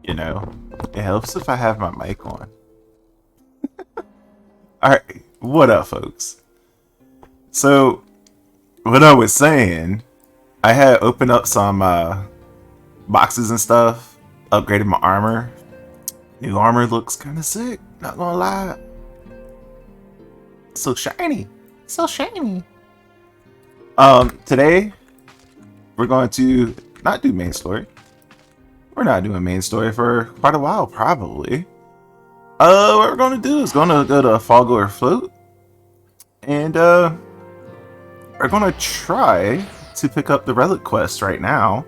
You know, it helps if I have my mic on. Alright, what up, folks? So, what I was saying, I had opened up some boxes and stuff, upgraded my armor. New armor looks kind of sick, not gonna lie. So shiny. So shiny. Today, we're going to not do main story. We're not doing main story for quite a while, probably. What we're gonna do is gonna go to Foggoer Float, and we're gonna try to pick up the relic quest right now.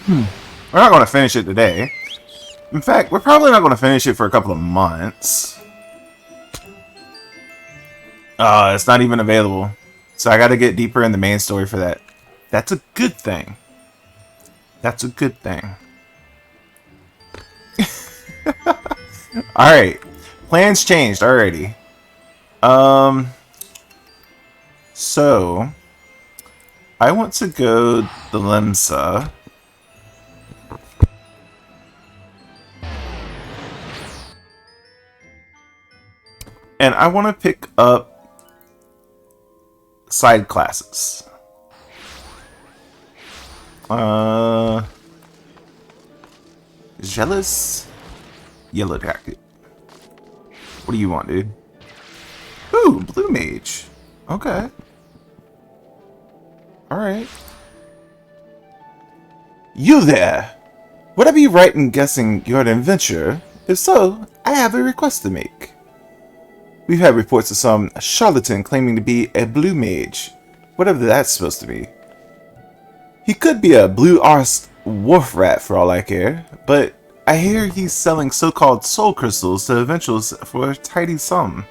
We're not gonna finish it today. In fact, we're probably not gonna finish it for a couple of months. It's not even available, so I gotta get deeper in the main story for that. That's a good thing. That's a good thing. Alright. Plans changed already. So I want to go to Limsa. And I want to pick up side classes. Jealous Yellow Jacket. What do you want, dude? Ooh, Blue Mage. Okay. Alright. You there! Would I be right in guessing you're an adventurer? If so, I have a request to make. We've had reports of some charlatan claiming to be a blue mage, whatever that's supposed to be. He could be a blue-arsed wolf rat for all I care, but I hear he's selling so-called soul crystals to adventurers for a tidy sum.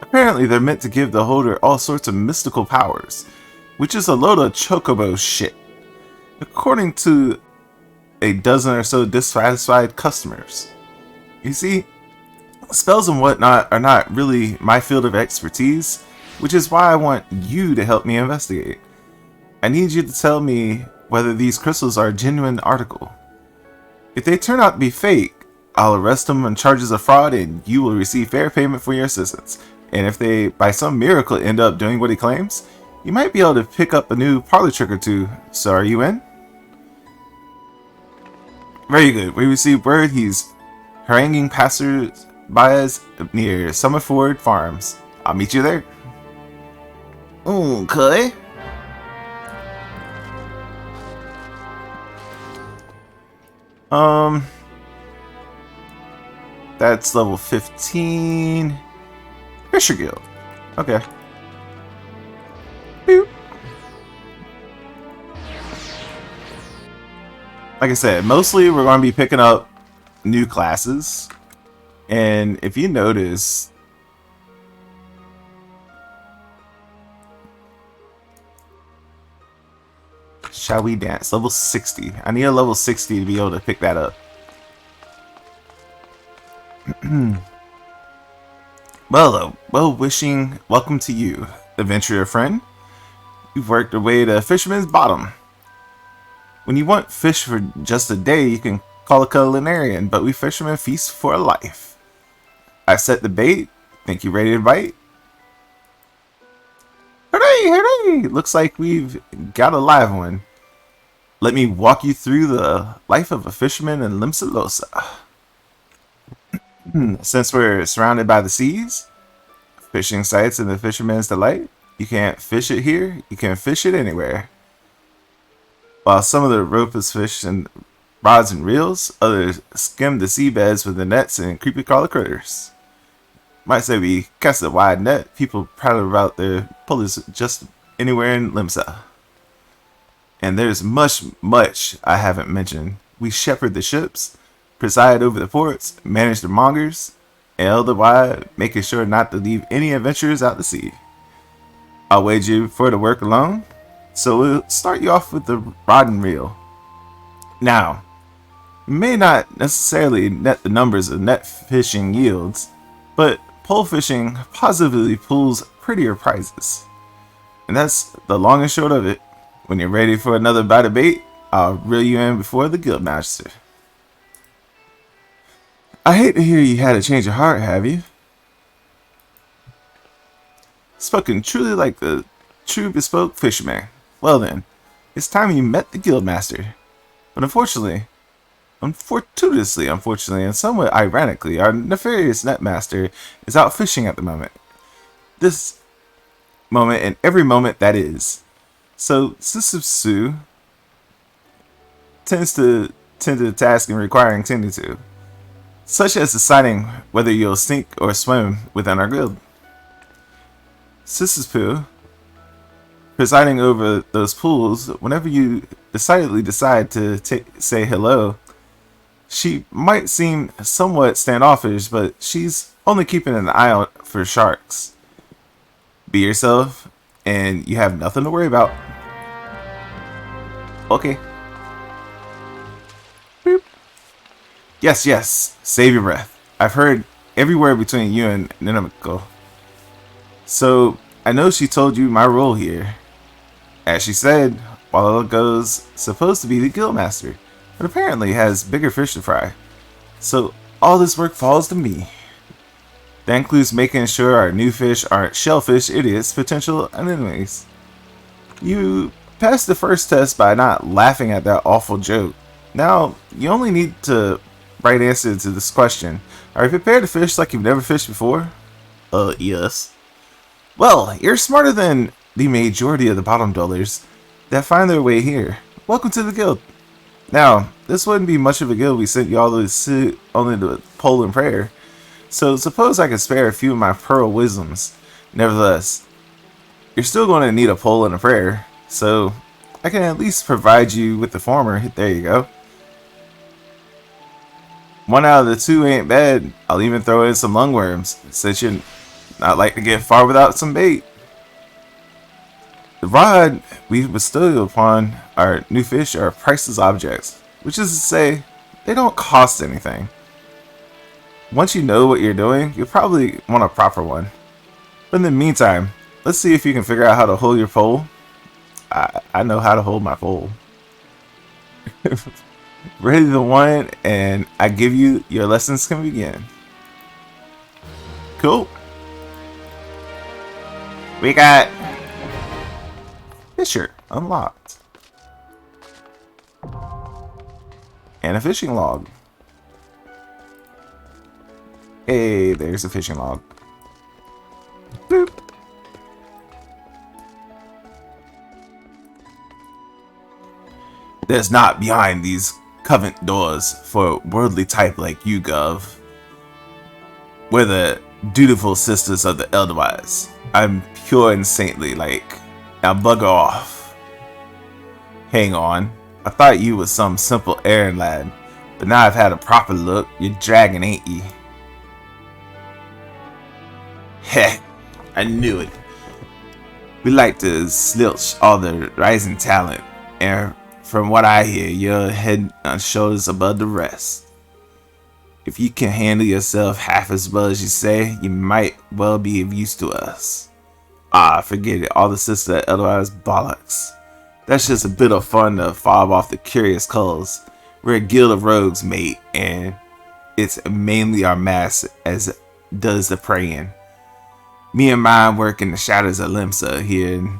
Apparently they're meant to give the holder all sorts of mystical powers, which is a load of chocobo shit, according to a dozen or so dissatisfied customers. You see, spells and whatnot are not really my field of expertise, which is why I want you to help me investigate. I need you to tell me whether these crystals are a genuine article. If they turn out to be fake, I'll arrest him on charges of fraud and you will receive fair payment for your assistance. And if they, by some miracle, end up doing what he claims, you might be able to pick up a new parlor trick or two. So are you in? Very good. We received word he's haranguing passers-by near Summerford Farms. I'll meet you there. Okay. That's level 15. Fisher Guild. Okay. Boop. Like I said, mostly we're going to be picking up new classes. And if you notice, shall we dance? Level 60. I need a level 60 to be able to pick that up. Well-wishing welcome to you, adventurer friend. You've worked your way to Fisherman's Bottom. When you want fish for just a day, you can call a culinarian, but we fishermen feast for a life. I set the bait. Think you ready to bite? Hooray! Hooray! Looks like we've got a live one. Let me walk you through the life of a fisherman in Limsalosa. Since we're surrounded by the seas, fishing sites and the fisherman's delight, you can't fish it here, you can fish it anywhere. While some of the rope is fished in rods and reels, others skim the seabeds with the nets and creepy crawler critters. Might say we cast a wide net, people prattle about their pulleys just anywhere in Limsa. And there's much I haven't mentioned. We shepherd the ships, preside over the ports, manage the mongers, and otherwise making sure not to leave any adventurers out to sea. I'll wager you for the work alone, so we'll start you off with the rod and reel. Now, you may not necessarily net the numbers of net fishing yields, but pole fishing positively pulls prettier prizes. And that's the long and short of it. When you're ready for another bite of bait, I'll reel you in before the guildmaster. I hate to hear you had a change of heart, have you? Spoken truly like the true bespoke fisherman. Well then, it's time you met the guildmaster. But unfortunately, and somewhat ironically, our nefarious netmaster is out fishing at the moment. This moment and every moment that is. So, Sister Sue tends to tend to the task and requiring tending to, such as deciding whether you'll sink or swim within our guild. Sister Pooh, presiding over those pools, whenever you decidedly decide to say hello, she might seem somewhat standoffish, but she's only keeping an eye out for sharks. Be yourself, and you have nothing to worry about. Okay. Boop. Yes, yes. Save your breath. I've heard every word between you and Ninamico. So, I know she told you my role here. As she said, while goes supposed to be the guildmaster, but apparently has bigger fish to fry. So, all this work falls to me. That includes making sure our new fish aren't shellfish idiots, potential enemies. You passed the first test by not laughing at that awful joke. Now, you only need to right answer to this question. Are you prepared to fish like you've never fished before? Yes. Well, you're smarter than the majority of the bottom dwellers that find their way here. Welcome to the guild. Now, this wouldn't be much of a guild we sent you all to only to pole and prayer. So suppose I could spare a few of my pearl wisdoms. Nevertheless, you're still going to need a pole and a prayer, so I can at least provide you with the former. There you go. One out of the two ain't bad. I'll even throw in some lungworms, since you'd not like to get far without some bait. The rod we bestow upon our new fish are priceless objects, which is to say, they don't cost anything. Once you know what you're doing, you'll probably want a proper one. But in the meantime, let's see if you can figure out how to hold your pole. I know how to hold my pole. Ready to one, and I give you your lessons can begin. Cool. We got Fisher unlocked. And a fishing log. Hey, there's a fishing log. Boop. There's not behind these covent doors for worldly type like you, Gov. We're the dutiful sisters of the Elderwise. I'm pure and saintly, like. Now bugger off. Hang on. I thought you was some simple errand lad, but now I've had a proper look. You're dragon, ain't ye? Heh, I knew it. We like to zilch all the rising talent, and from what I hear, you're head and shoulders above the rest. If you can handle yourself half as well as you say, you might well be of use to us. Ah, forget it, all the sisters otherwise bollocks. That's just a bit of fun to fob off the curious culls. We're a guild of rogues, mate, and it's mainly our mass as does the praying. Me and mine work in the shadows of Limsa here in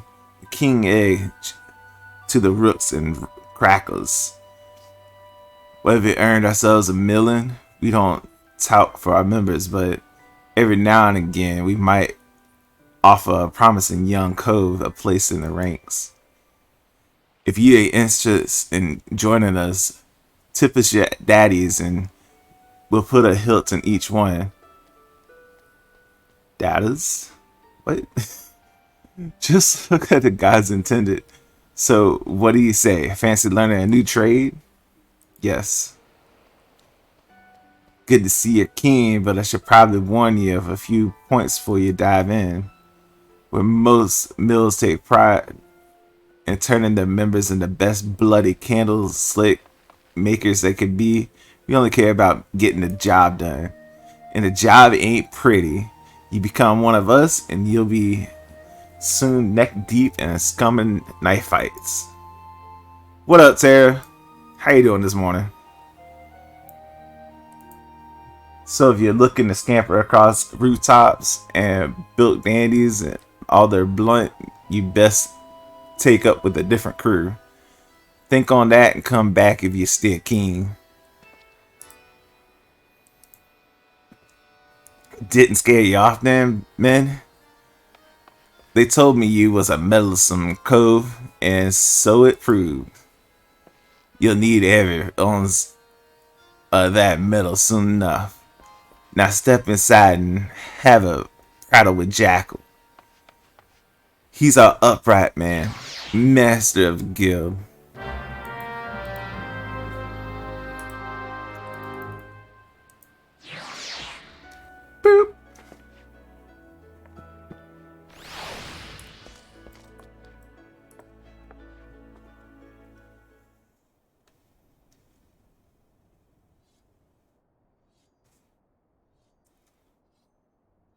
King Edge to the rooks and crackles. We've earned ourselves a million. We don't tout for our members, but every now and again we might offer a promising young cove a place in the ranks. If you ain't interested in joining us, tip us your daddies and we'll put a hilt in each one. Daddies? What? Just look at the gods intended. So, what do you say? Fancy learning a new trade? Yes. Good to see you're keen, but I should probably warn you of a few points before you dive in. Where most mills take pride in turning their members into best bloody candle slick makers they could be, we only care about getting the job done. And the job ain't pretty. You become one of us and you'll be soon neck deep in scumming knife fights. What up, Tara? How you doing this morning? So if you're looking to scamper across rooftops and bilk dandies and all their blunt, you best take up with a different crew. Think on that and come back if you're still keen. Didn't scare you off then, men? They told me you was a meddlesome cove, and so it proved. You'll need every ounce of that metal soon enough. Now step inside and have a prattle with Jackal. He's our upright man, master of the guild. Boop.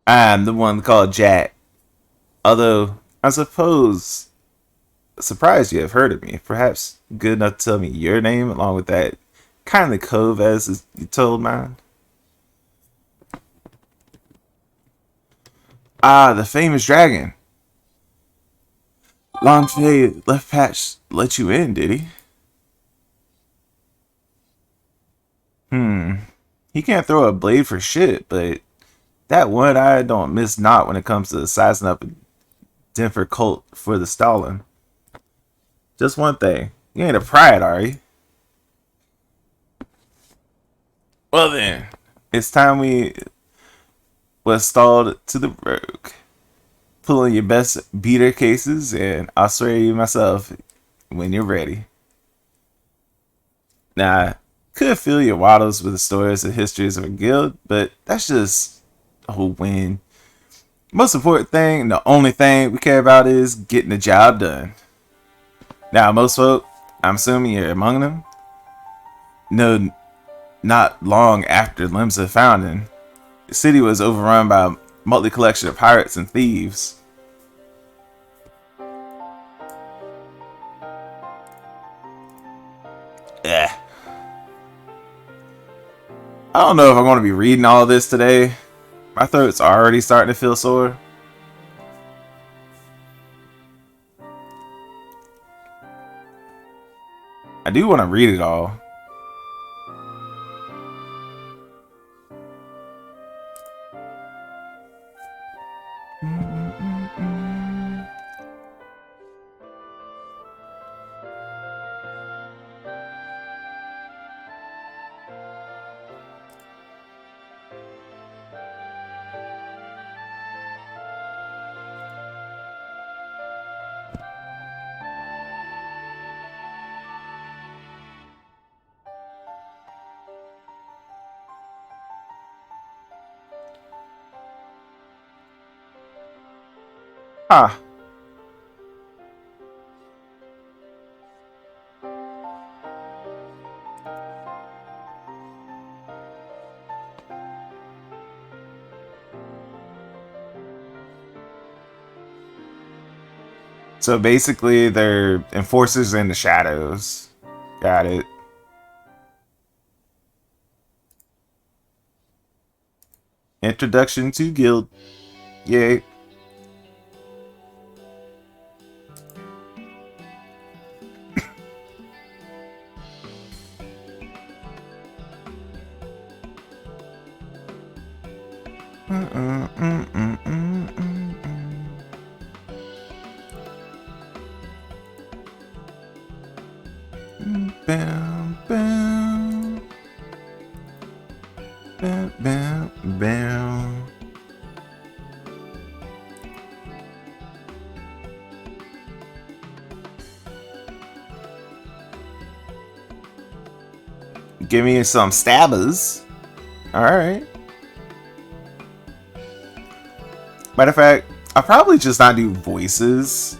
I'm the one called Jack. Although, I suppose, surprised you have heard of me. Perhaps good enough to tell me your name along with that kindly cove as you told mine. Ah, the famous dragon. Longfay left patch let you in, did he? He can't throw a blade for shit, but that one eye don't miss not when it comes to sizing up a Denver cult for the Stalin. Just one thing. You ain't a pride, are you? Well then, it's time we was stalled to the rogue. Pull in your best beater cases, and I'll swear you myself when you're ready. Now, I could fill your waddles with the stories and histories of a guild, but that's just a whole win. Most important thing, the only thing we care about is getting the job done. Now, most folk, I'm assuming you're among them, no, not long after Limsa's founding, the city was overrun by a motley collection of pirates and thieves. Eh. I don't know if I'm going to be reading all of this today. My throat's already starting to feel sore. I do want to read it all. Huh. So basically, they're enforcers in the shadows. Got it. Introduction to guild. Yay. Bam, bam. Bam, bam, bam. Give me some stabbers. Alright. Matter of fact, I'll probably just not do voices.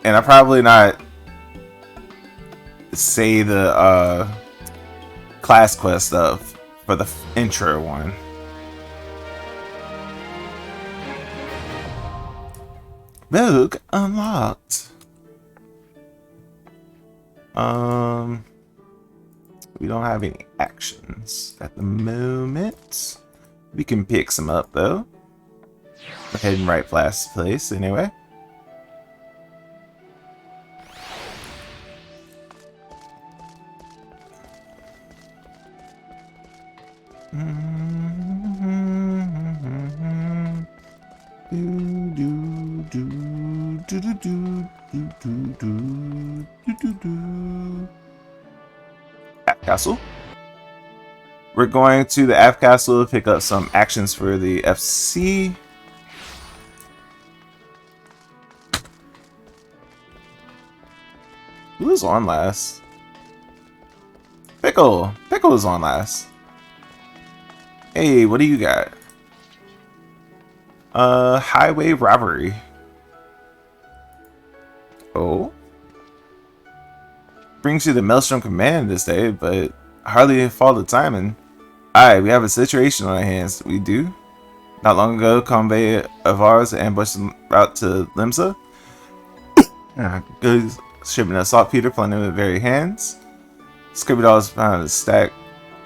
And I'll probably not say the class quest stuff for the intro one. Rogue unlocked. We don't have any actions at the moment. We can pick some up though. We're heading right past the place anyway. App Castle. We're going to the App Castle to pick up some actions for the FC. Who was on last? Pickle! Pickle was on last. Hey, what do you got? Highway robbery. Oh? Brings you the Maelstrom Command this day, but hardly a fault of timing. Aye, we have a situation on our hands. We do? Not long ago, convoy of ours ambushed en route to Limsa. Good shipment of saltpeter planted with very hands. Scribby dolls found a stack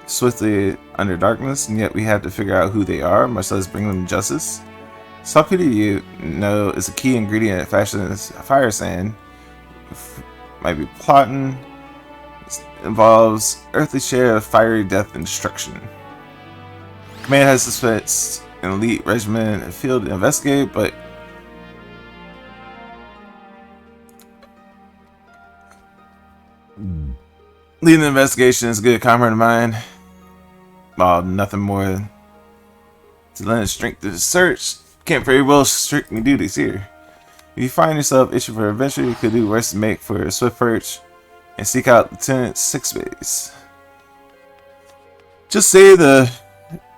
swiftly under darkness, and yet we had to figure out who they are, much less bring them to justice. Saltpeter, you know, is a key ingredient in fashioning fire sand. Might be plotting. It involves earthly share of fiery death and destruction. Command has dispatched an elite regiment in the field to investigate, but leading the investigation is a good comrade of mine. Well, nothing more to lend his strength to the search. Can't very well strict me duties here. If you find yourself itching for adventure, you could do worse to make for a swift perch and seek out Lieutenant Sixbase. Just say the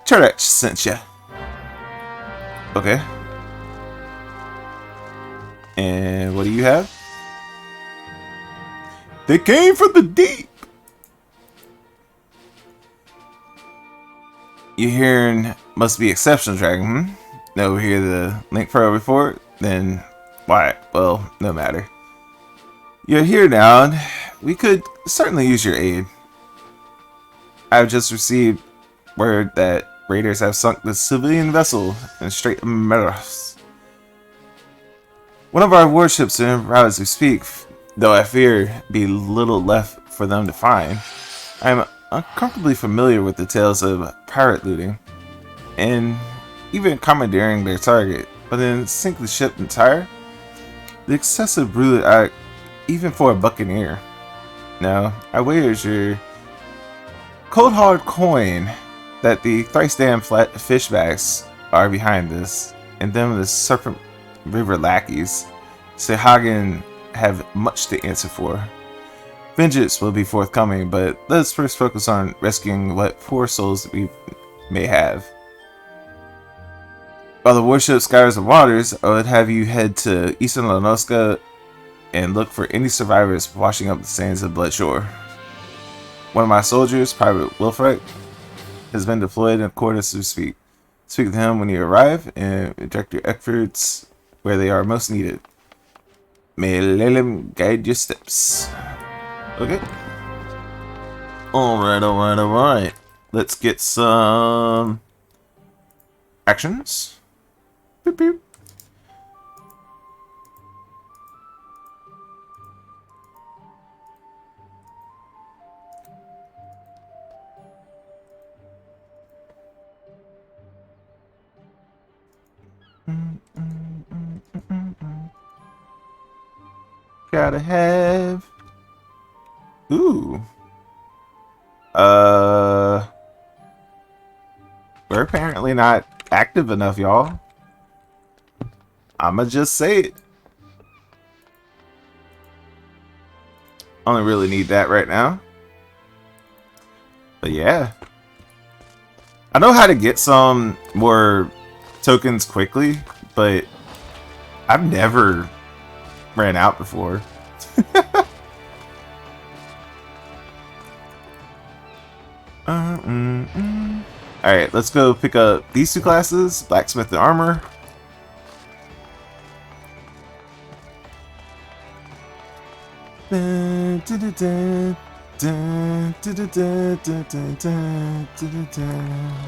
church sent you. Okay. And what do you have? They came from the deep. You're hearing must be exceptional, Dragon. Never hear the Link Pro report? Then why? Well, no matter. You're here now, and we could certainly use your aid. I've just received word that raiders have sunk the civilian vessel in Strait of Meros. One of our warships are en route as we speak, though I fear be little left for them to find. I am uncomfortably familiar with the tales of pirate looting, and even commandeering their target, but then sink the ship entire? The excessive brutal act, even for a buccaneer. Now, I wager your cold hard coin that the thrice damned flat fishbacks are behind this, and them the Serpent River lackeys. Sehagen have much to answer for. Vengeance will be forthcoming, but let's first focus on rescuing what poor souls we may have. While the warship scours the waters, I would have you head to Eastern Lanoska and look for any survivors washing up the sands of Bloodshore. One of my soldiers, Private Wilfred, has been deployed in accordance to speak. Speak to him when you arrive and direct your efforts where they are most needed. May Lelem guide your steps. Okay. Alright. Let's get some actions. Boop, boop. Gotta have. Ooh. We're apparently not active enough, y'all. I'ma just say it. Only really need that right now. But yeah. I know how to get some more tokens quickly, but I've never ran out before. Alright, let's go pick up these two classes, Blacksmith and Armor. Dun, dun, dun, dun, dun, dun, dun, dun, dun.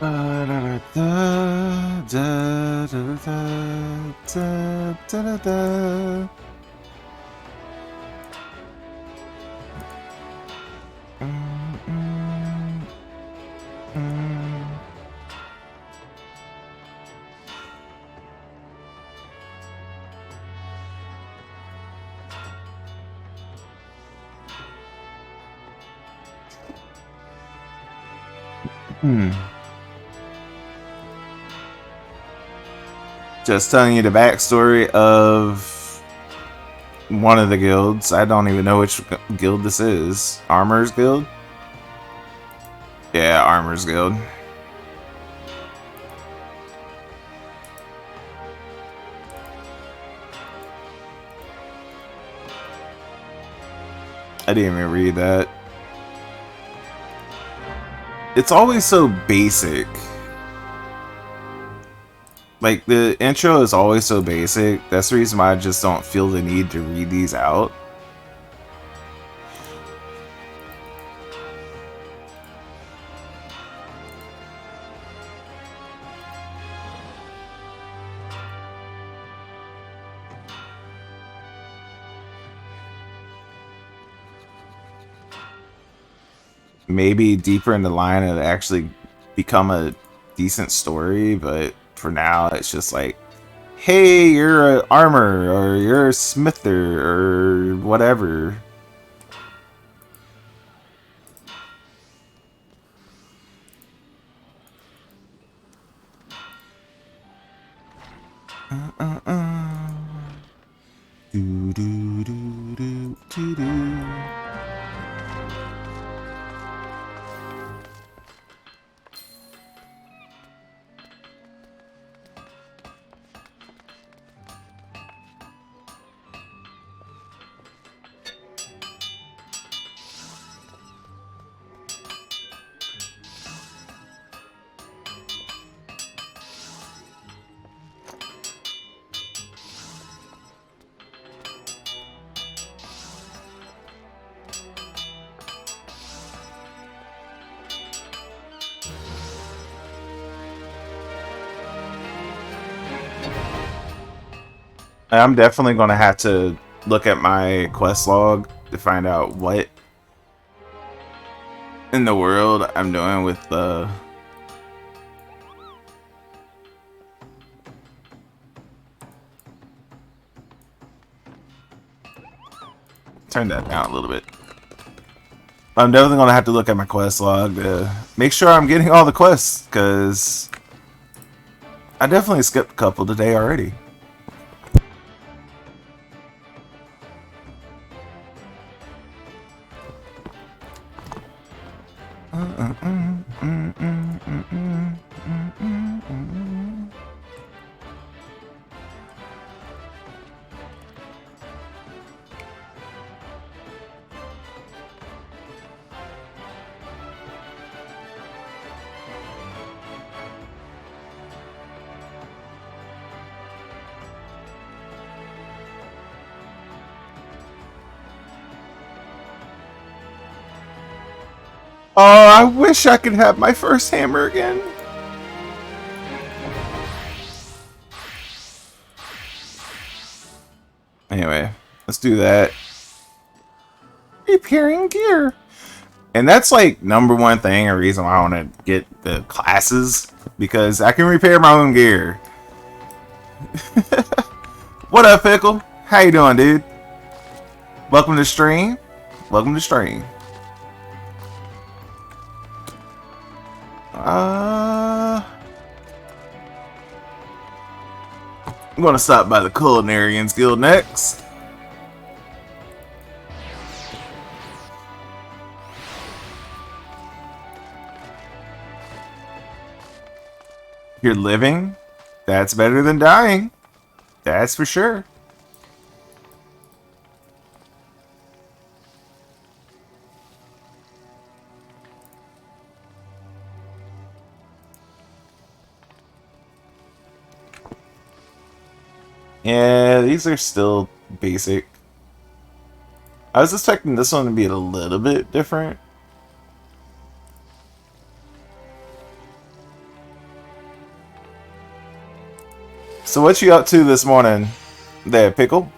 Da, da, da, da, da, da, da, da, da. Mm, mm, mm. Hmm. Just telling you the backstory of one of the guilds. I don't even know which guild this is. Armor's Guild? Yeah, Armor's Guild. I didn't even read that. It's always so basic. Like, the intro is always so basic. That's the reason why I just don't feel the need to read these out. Maybe deeper in the line it'll actually become a decent story, but for now it's just like, hey, you're an armor, or you're a smither, or whatever. Do, do, do, do, do, do. I'm definitely going to have to look at my quest log to find out what in the world I'm doing with the... Turn that down a little bit. I'm definitely going to have to look at my quest log to make sure I'm getting all the quests, because I definitely skipped a couple today already. Oh, I wish I could have my first hammer again. Anyway, let's do that. Repairing gear. And that's like #1 thing, a reason why I want to get the classes, because I can repair my own gear. What up, Pickle? How you doing, dude? Welcome to stream. Welcome to stream. I'm gonna stop by the Culinarians Guild next. You're living? That's better than dying. That's for sure. Yeah, these are still basic. I was expecting this one to be a little bit different. So what you up to this morning there, Pickle?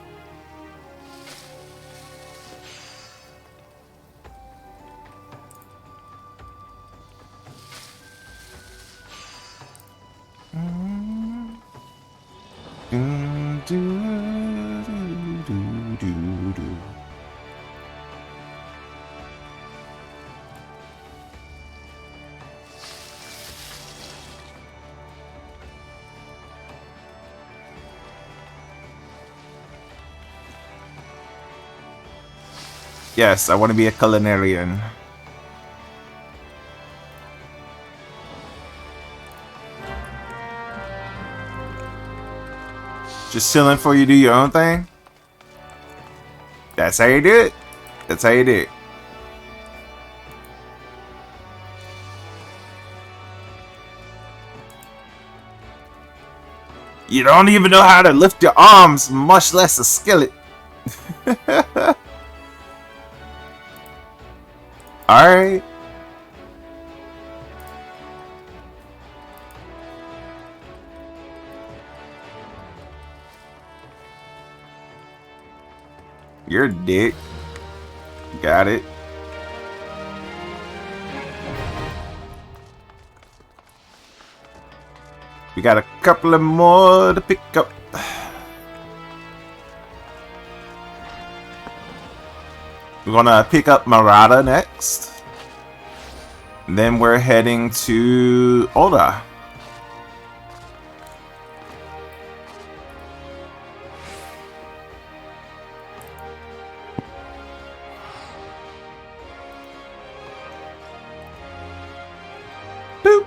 Yes, I want to be a culinarian. Just chilling for you do your own thing? That's how you do it. That's how you do it. You don't even know how to lift your arms, much less a skillet. Alright. You're a dick. Got it. We got a couple of more to pick up. We're gonna pick up Marada next. Then we're heading to Oda. Boop.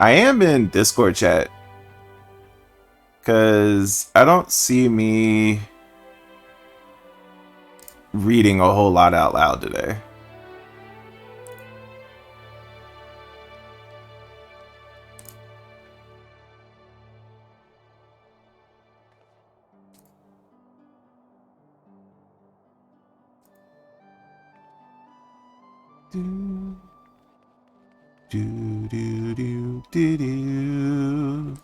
I am in Discord chat because I don't see me reading a whole lot out loud today. Do, do, do, do, do, do.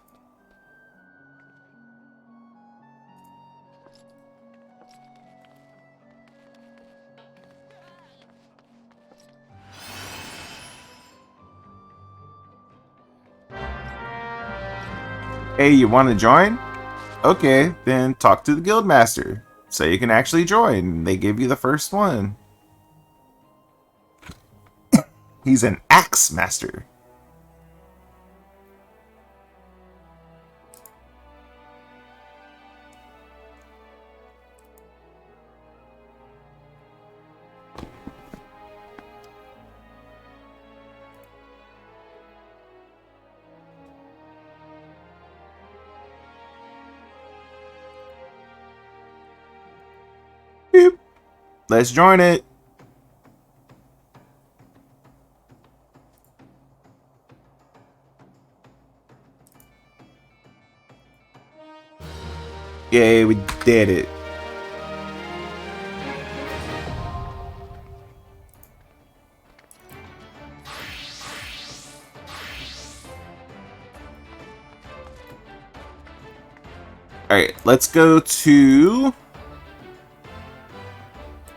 Hey, you want to join? Okay, then talk to the guildmaster so you can actually join. They give you the first one. He's an axe master. Boop. Let's join it. Yay, we did it. Alright, let's go to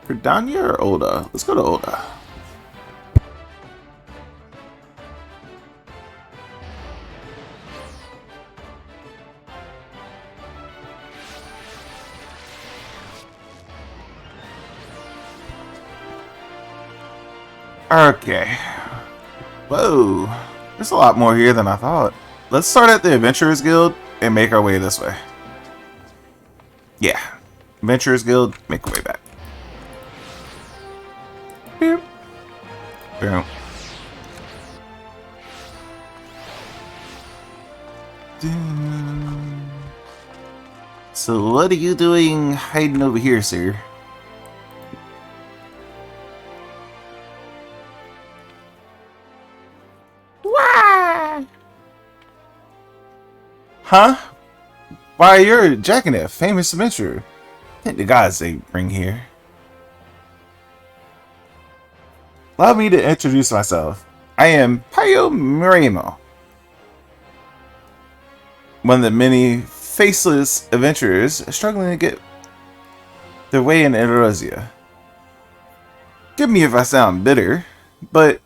Perdania or Oda? Let's go to Oda. Okay. Whoa. There's a lot more here than I thought. Let's start at the Adventurers Guild and make our way this way. Yeah. Adventurers Guild, make our way back. Boom. So what are you doing hiding over here, sir? Why? Huh? Why, you're Jackanef, famous adventurer. Thank the gods they bring here. Allow me to introduce myself. I am Payo Miremo, one of the many faceless adventurers struggling to get their way in Erosia. Forgive me if I sound bitter, but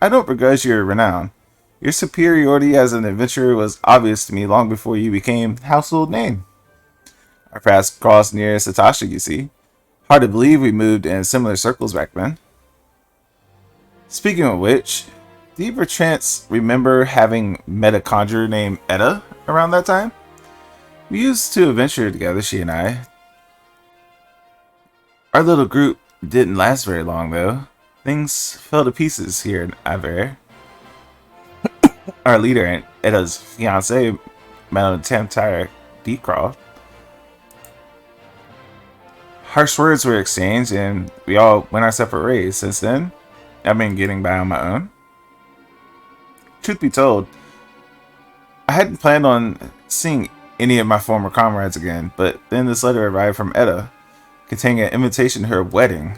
I don't begrudge your renown. Your superiority as an adventurer was obvious to me long before you became household name. Our paths crossed near Satoshi, you see. Hard to believe we moved in similar circles back then. Speaking of which, do you perchance remember having met a conjurer named Etta around that time? We used to adventure together, she and I. Our little group didn't last very long, though. Things fell to pieces here in Aver. Our leader and Etta's fiancé met on Tamtire Decraw. Harsh words were exchanged, and we all went our separate ways. Since then, I've been getting by on my own. Truth be told, I hadn't planned on seeing any of my former comrades again, but then this letter arrived from Etta, containing an invitation to her wedding.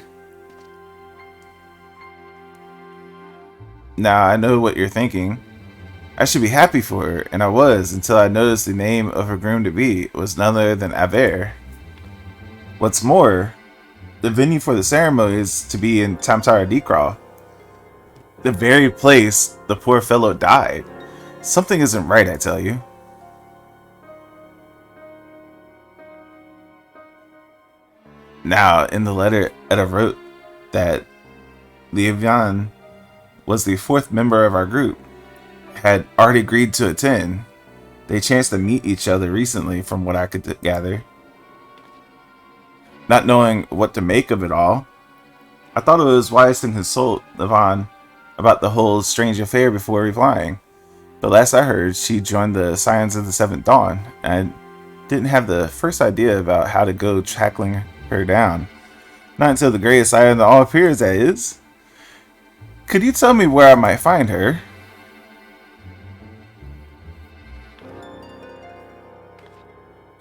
Now, I know what you're thinking. I should be happy for her, and I was, until I noticed the name of her groom-to-be was none other than Aver. What's more, the venue for the ceremony is to be in Tamtara Decraw, the very place the poor fellow died. Something isn't right, I tell you. Now, in the letter, Etta wrote that Liavian was the fourth member of our group, had already agreed to attend. They chanced to meet each other recently, from what I could gather. Not knowing what to make of it all, I thought it was wise to consult Liavian about the whole strange affair before replying. But last I heard, she joined the Scions of the Seventh Dawn, and didn't have the first idea about how to go tracking her down. Not until the greatest Scion of all appears, that is. Could you tell me where I might find her?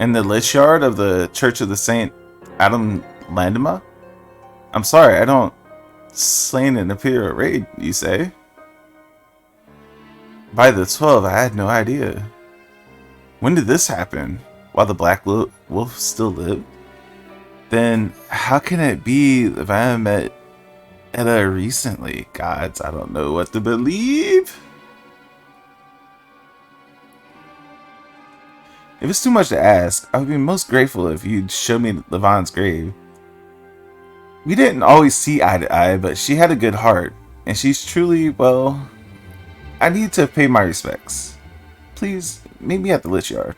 In the lich yard of the Church of the Saint Adam Landema? I'm sorry, I don't. Slain in a period raid, you say? By the 12, I had no idea. When did this happen? While the Black Wolf still lived? Then how can it be that I met Etta recently? Gods, I don't know what to believe. If it's too much to ask, I would be most grateful if you'd show me Liavian's grave. We didn't always see eye to eye, but she had a good heart, and she's truly, well, I need to pay my respects. Please, meet me at the lich yard.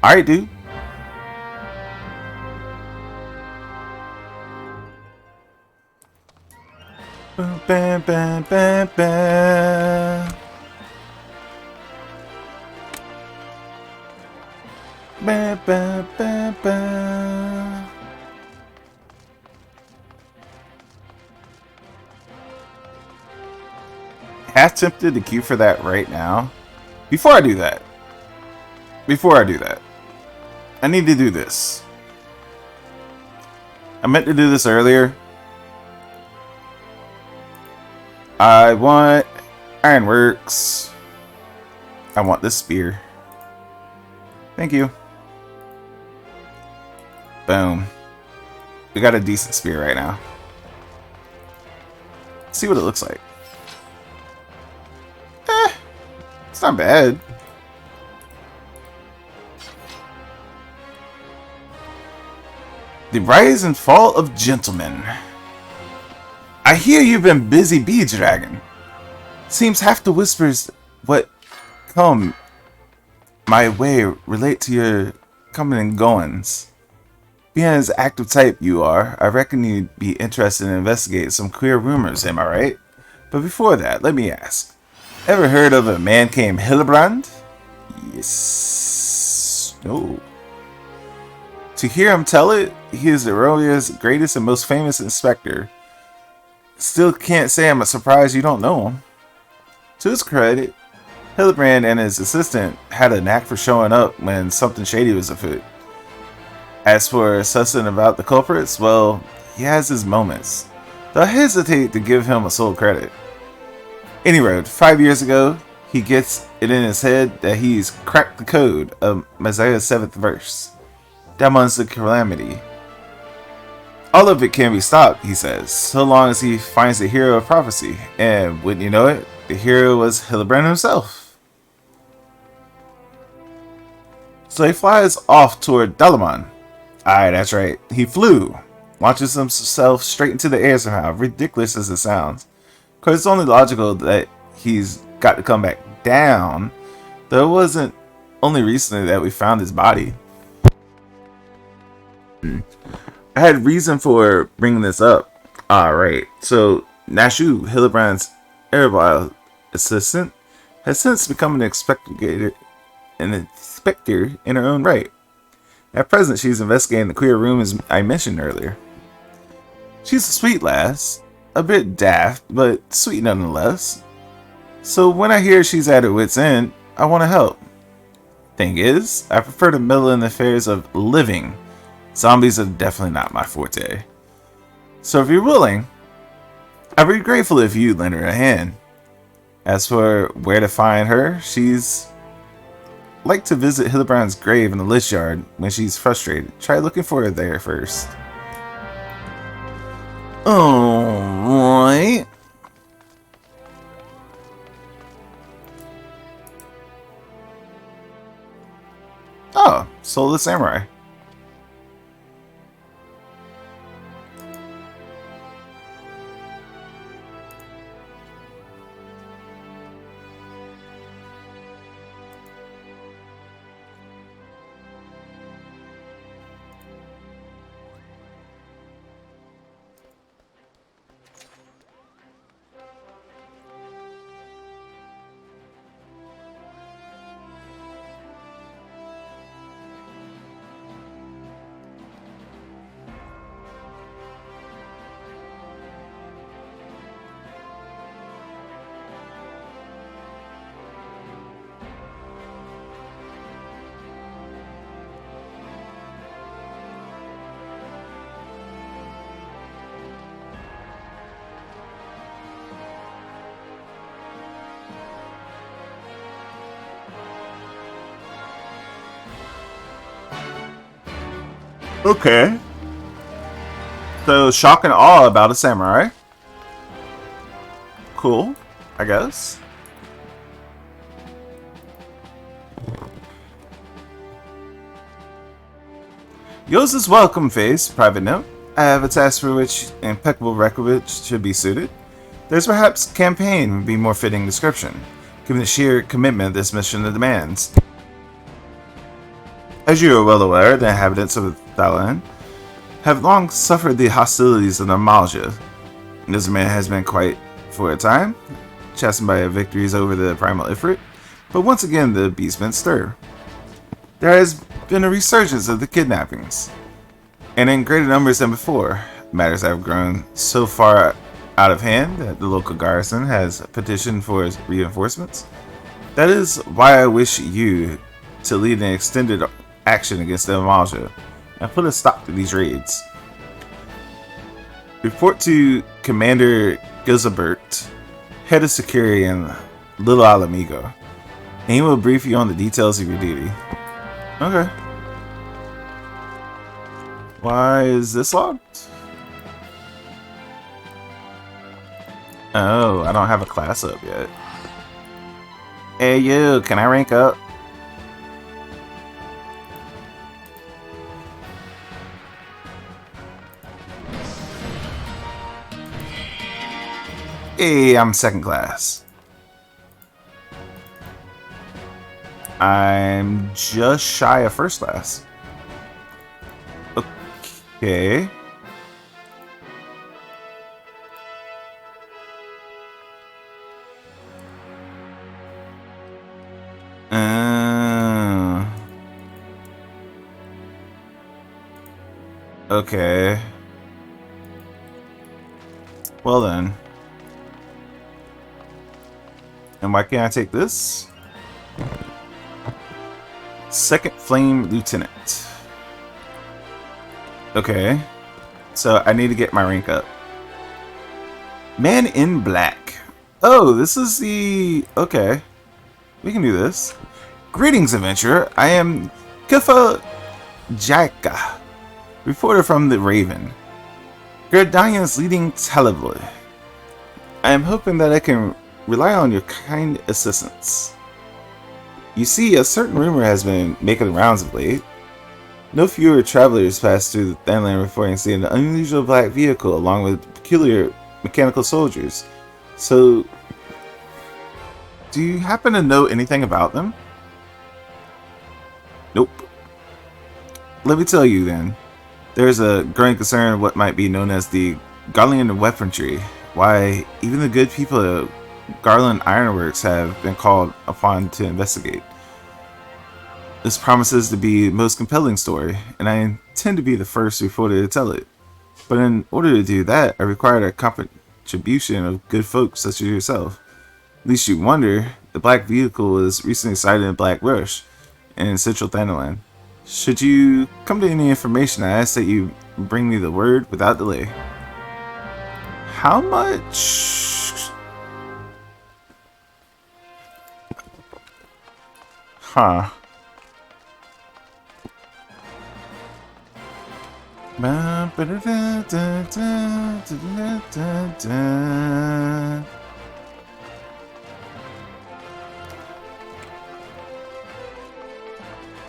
Alright, dude. Bam, bam, bam, bam. Bam, bam, bam, bam. Half tempted to queue for that right now. Before I do that, I need to do this. I meant to do this earlier. I want ironworks. I want this spear. Thank you. Boom. We got a decent spear right now. Let's see what it looks like. It's not bad. The rise and fall of gentlemen. I hear you've been busy, bee dragon. Seems half the whispers what come my way relate to your coming and goings. Being as active type you are, I reckon you'd be interested in investigating some queer rumors, am I right? But before that, let me ask. Ever heard of a man named Hildebrand? Yes. No. To hear him tell it, he is the Romeo's greatest and most famous inspector. Still can't say I'm surprised you don't know him. To his credit, Hildebrand and his assistant had a knack for showing up when something shady was afoot. As for sussing about the culprits, well, he has his moments, though I hesitate to give him a sole credit. Anyway, 5 years ago, he gets it in his head that he's cracked the code of Messiah's 7th verse. That one's the calamity. All of it can be stopped, he says, so long as he finds the hero of prophecy, and wouldn't you know it, the hero was Hildebrand himself. So he flies off toward Dalaman. Aye, that's right. He flew. Launches himself straight into the air somehow, ridiculous as it sounds. Of course, it's only logical that he's got to come back down, though it wasn't only recently that we found his body. I had reason for bringing this up. Alright, so Nashu, Hildebrand's erstwhile assistant, has since become an inspector in her own right. At present, she's investigating the queer rumors I mentioned earlier. She's a sweet lass, a bit daft, but sweet nonetheless. So when I hear she's at her wit's end, I want to help. Thing is, I prefer to meddle in the affairs of living. Zombies are definitely not my forte. So if you're willing, I'd be grateful if you'd lend her a hand. As for where to find her, she's like to visit Hildebrand's grave in the Lich Yard when she's frustrated. Try looking for her there first. Alright. Oh, Soul of the Samurai. Okay. So, shock and awe about a samurai. Cool, I guess. Yours is welcome, Face. Private note. I have a task for which impeccable record should be suited. There's perhaps campaign would be more fitting description, given the sheer commitment this mission demands. As you are well aware, the inhabitants of Thailand have long suffered the hostilities of Normalgia. This man has been quite, for a time, chastened by victories over the Primal Ifrit, but once again the beast been stir. There has been a resurgence of the kidnappings, and in greater numbers than before. Matters have grown so far out of hand that the local garrison has petitioned for reinforcements. That is why I wish you to lead an extended action against the Amalja and put a stop to these raids. Report to Commander Gilzabert, head of security in Little Alamigo, and he will brief you on the details of your duty. Okay. Why is this locked? Oh, I don't have a class up yet. Hey you, can I rank up? Hey, I'm second class. I'm just shy of first class. Okay. Okay. Well then. And why can't I take this? Second Flame Lieutenant. Okay. So I need to get my rank up. Man in Black. Oh, this is the... Okay. We can do this. Greetings, adventurer. I am Kifa Jaika, reporter from the Raven, Gerdania's leading televoy. I am hoping that I can rely on your kind assistance. You see, a certain rumor has been making the rounds of late. No fewer travelers pass through the Thanland reporting seeing an unusual black vehicle along with peculiar mechanical soldiers. So, do you happen to know anything about them? Nope. Let me tell you then. There's a growing concern of what might be known as the Goblin weaponry. Why, even the good people of Garland Ironworks have been called upon to investigate. This promises to be a most compelling story, and I intend to be the first reporter to tell it. But in order to do that, I require a contribution of good folks such as yourself. Least you wonder, the black vehicle was recently sighted in Black Rush in central Thanaland. Should you come to any information, I ask that you bring me the word without delay. How much? Huh.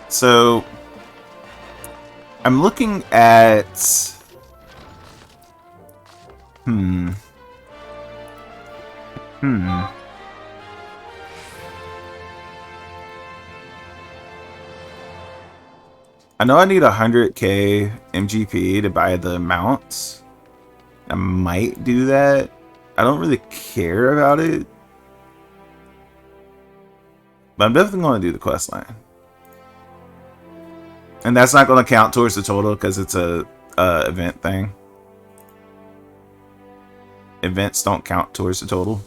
So, I'm looking at... I know I need 100k MGP to buy the mounts. I might do that. I don't really care about it. But I'm definitely going to do the quest line. And that's not going to count towards the total because it's a event thing. Events don't count towards the total.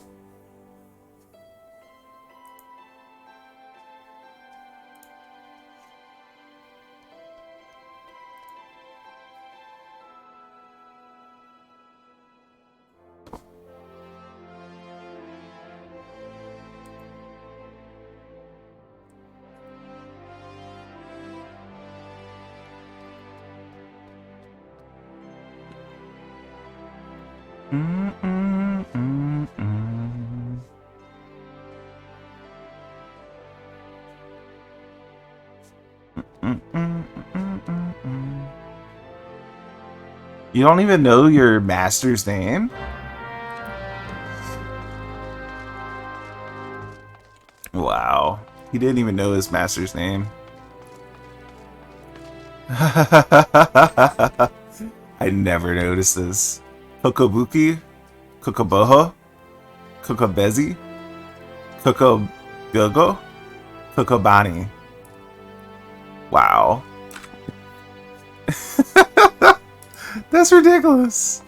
You don't even know your master's name? Wow. He didn't even know his master's name. I never noticed this. Kokobuki? Kokoboho? Kokobezi? Kokobilgo? Kokobani. Wow. That's ridiculous.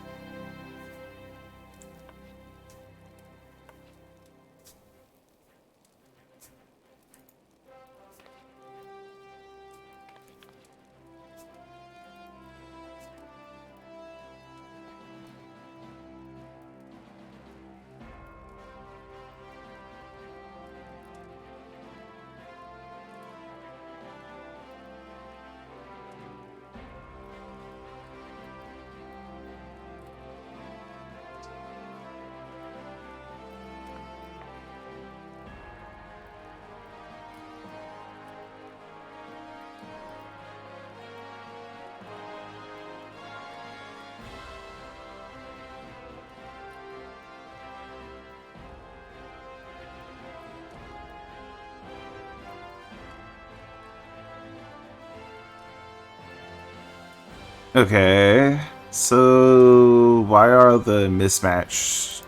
Okay, so why are the mismatched?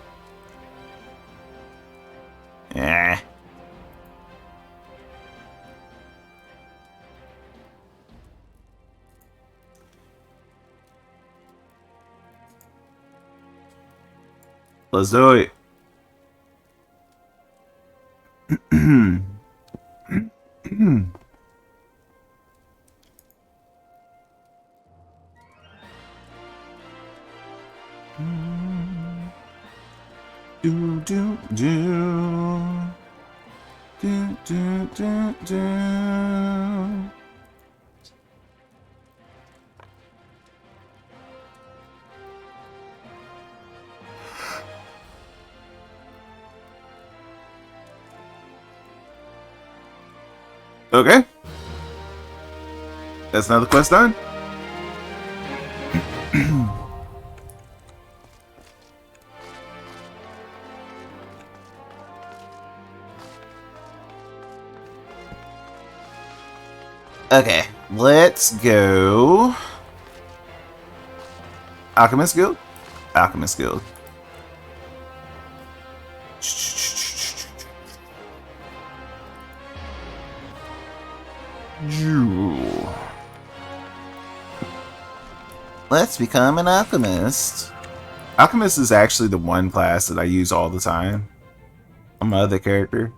Eh. Let's do it. Do do do do do do do. Okay, that's another quest done. Okay, let's go. Alchemist Guild? Alchemist Guild. Let's become an alchemist. Alchemist is actually the one class that I use all the time on my other character.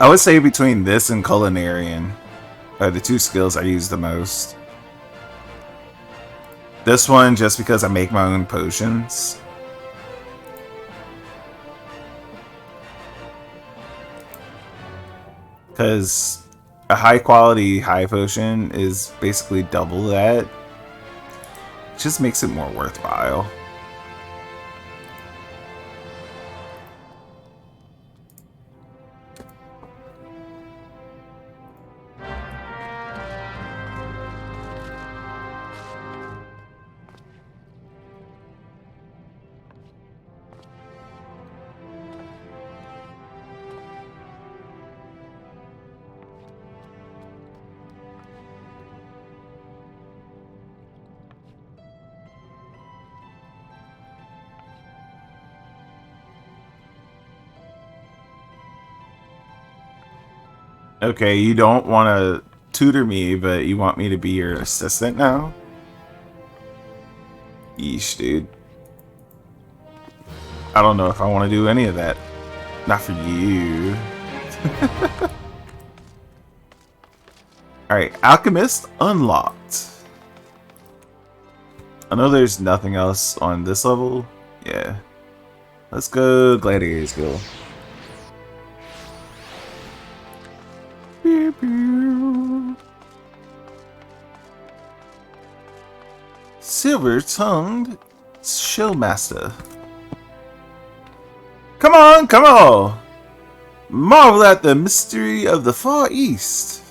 I would say between this and Culinarian are the two skills I use the most. This one just because I make my own potions. Because a high quality high potion is basically double that. It just makes it more worthwhile. Okay, you don't want to tutor me, but you want me to be your assistant now? Yeesh, dude. I don't know if I want to do any of that. Not for you. Alright, Alchemist unlocked. I know there's nothing else on this level. Yeah. Let's go Gladiators Guild. Silver-tongued Shellmaster. Come on, come on! Marvel at the mystery of the Far East.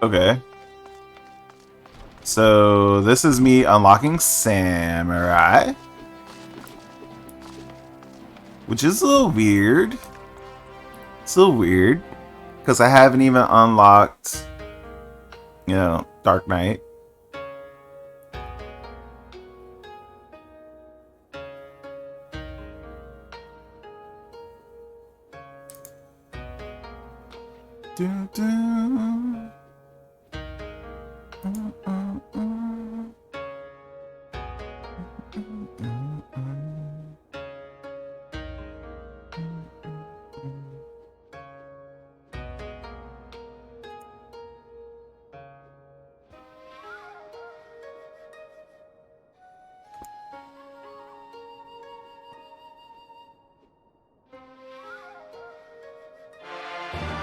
Okay. So this is me unlocking Samurai. Which is a little weird. It's a little weird. Because I haven't even unlocked, you know, Dark Knight. Dun, dun.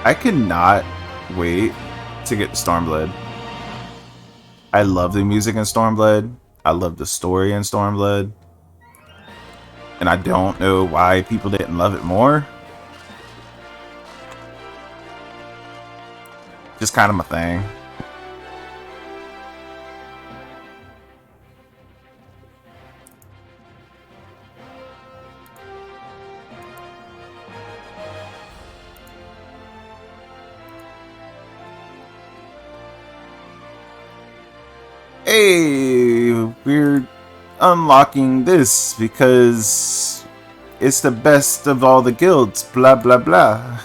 I cannot wait to get Stormblood. I love the music in Stormblood. I love the story in Stormblood. And I don't know why people didn't love it more. Just kind of my thing. Hey, we're unlocking this because it's the best of all the guilds, blah blah blah.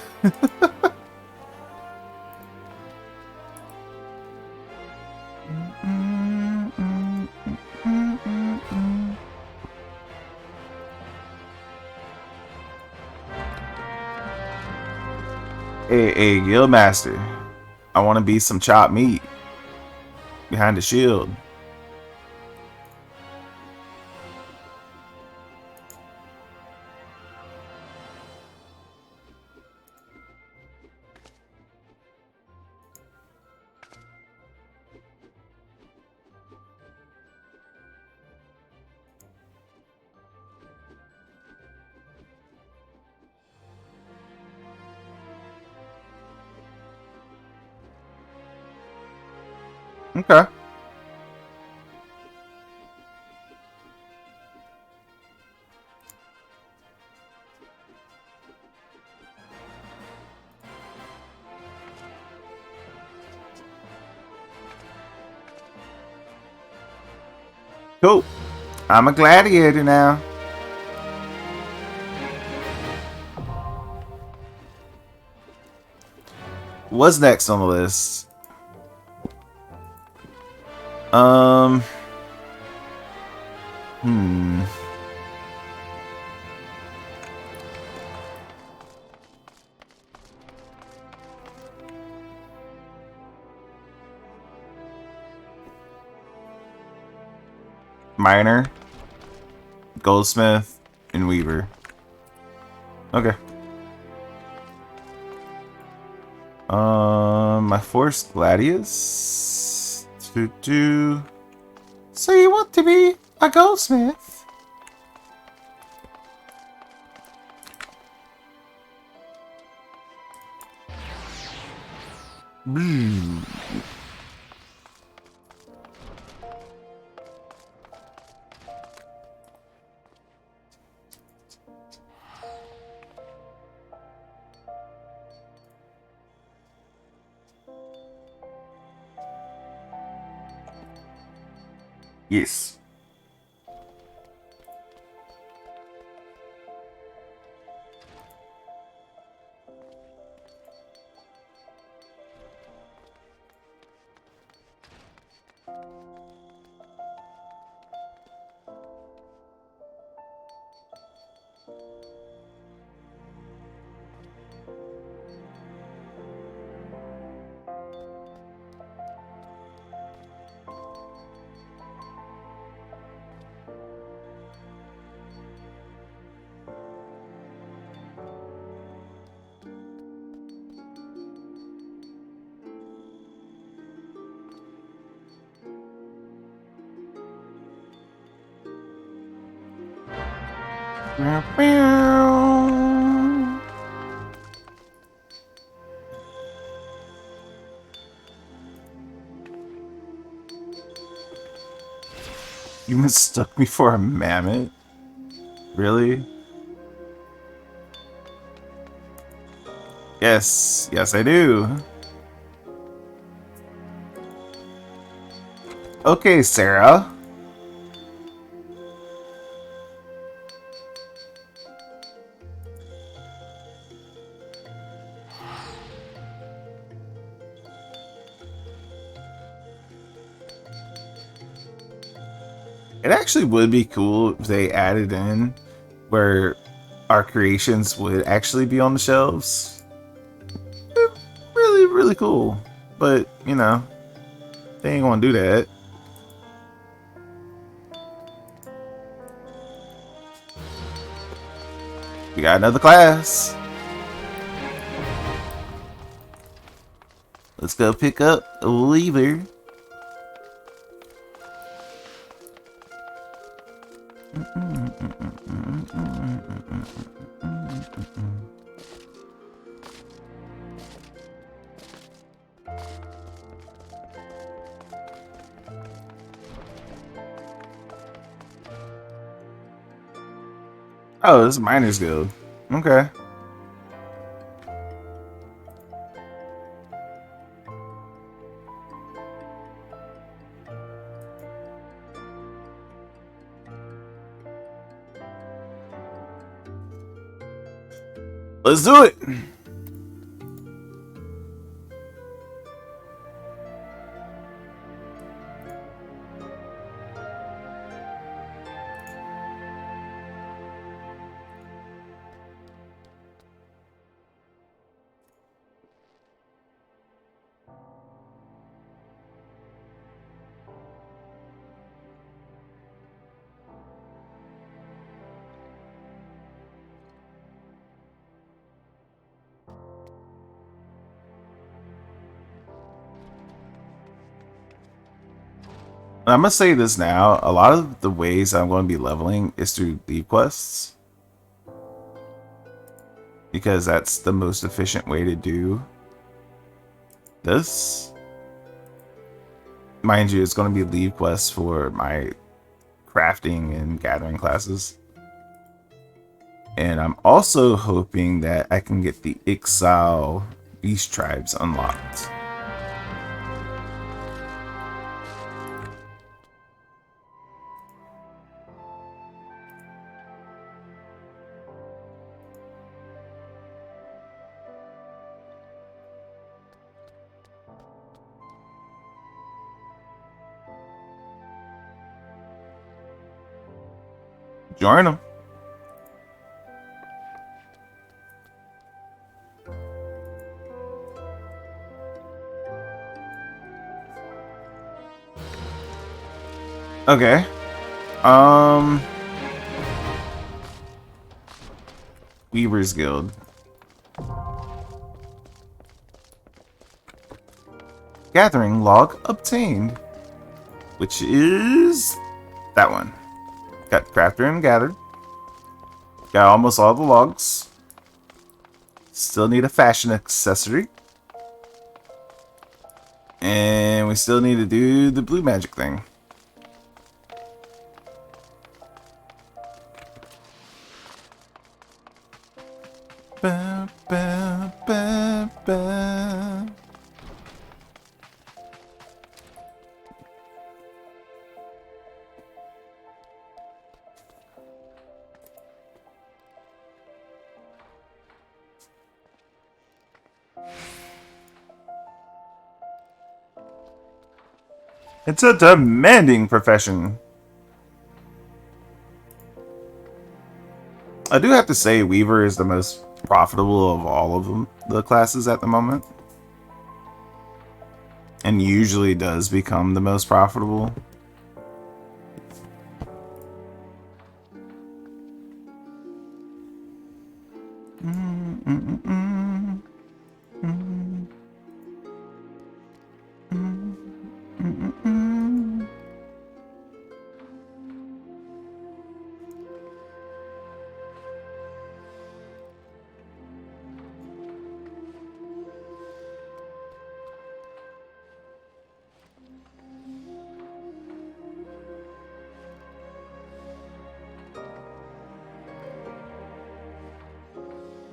Hey, guild master, I want to be some chopped meat behind the shield. Okay. Cool. I'm a gladiator now. What's next on the list? Miner, Goldsmith, and Weaver. Okay. My Force Gladius. So you want to be a goldsmith? Yes. You mistook me for a mammoth? Really? Yes, yes I do. Okay, Sarah. It actually would be cool if they added in where our creations would actually be on the shelves. Really, really cool. But, you know, they ain't gonna do that. We got another class. Let's go pick up a weaver. Oh, this is Miner's Guild. Okay. Let's do it! I'm gonna say this now. A lot of the ways I'm going to be leveling is through leave quests, because that's the most efficient way to do this. Mind you, it's going to be leave quests for my crafting and gathering classes. And I'm also hoping that I can get the Exile Beast Tribes unlocked. Join them. Okay. Weaver's Guild. Gathering log obtained, which is that one. Got crafter and gathered. Got almost all the logs. Still need a fashion accessory. And we still need to do the blue magic thing. Ba, ba, ba, ba. It's a demanding profession. I do have to say Weaver is the most profitable of all of them, the classes at the moment. And usually does become the most profitable.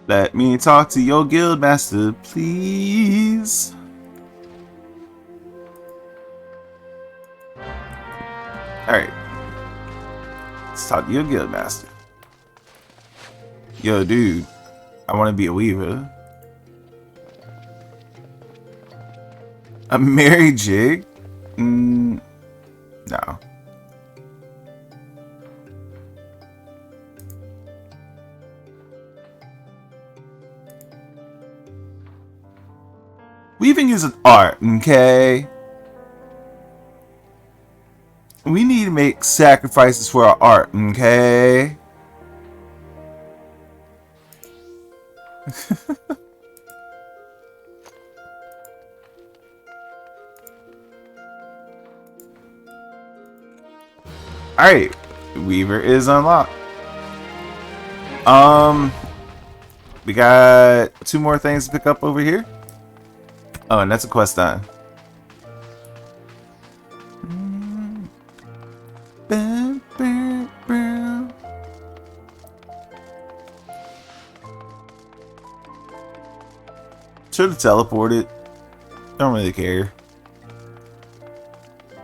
Let me talk to your guild master, please. Alright. Let's talk to your guild master. Yo, dude. I want to be a weaver. A merry jig? No. Weaving is an art, okay? We need to make sacrifices for our art, okay? Alright, Weaver is unlocked. We got 2 more things to pick up over here. Oh, and that's a quest done. Should have teleported. Don't really care.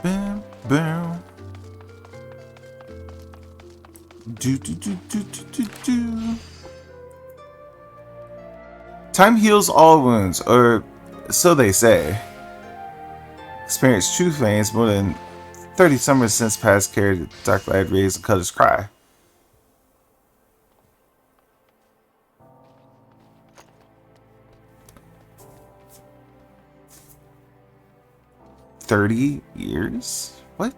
Bam, bam. Do, do, do, do, do, do, do. Time heals all wounds, or so they say. Experienced true flames more than 30 summers since past carried dark light rays and colors cry. $30 years? What?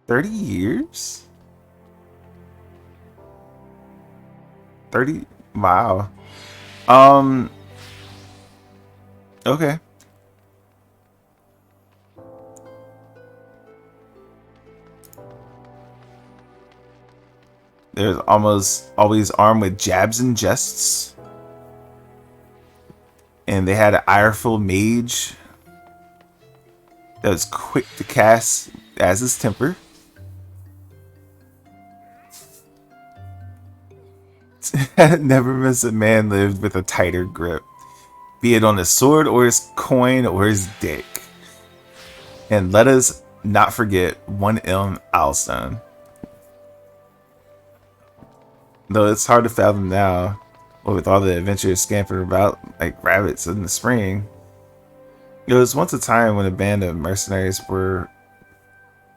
30 years? 30? Wow. Okay. There's almost always armed with jabs and jests. And they had an ireful mage that was quick to cast as his temper. Never miss a man lived with a tighter grip, be it on his sword or his coin or his dick. And let us not forget 1M Owlstone. Though it's hard to fathom now, with all the adventurers scampering about like rabbits in the spring. There was once a time when a band of mercenaries were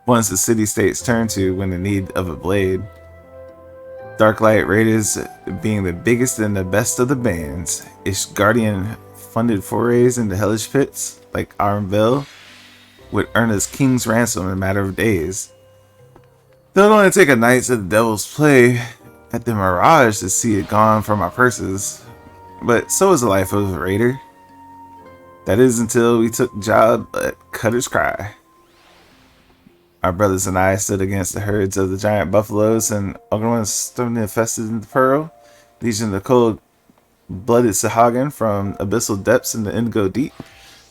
ones the city-states turned to when in need of a blade. Darklight Raiders being the biggest and the best of the bands. Ishgardian funded forays into hellish pits like Armville would earn us king's ransom in a matter of days. Though it only take a night to the devil's play at the Mirage to see it gone from our purses. But so is the life of a raider. That is until we took job at Cutter's Cry. Our brothers and I stood against the herds of the giant buffaloes and Ogren's stone infested in the Pearl, legion of the cold-blooded Sahagin from abyssal depths in the Indigo Deep.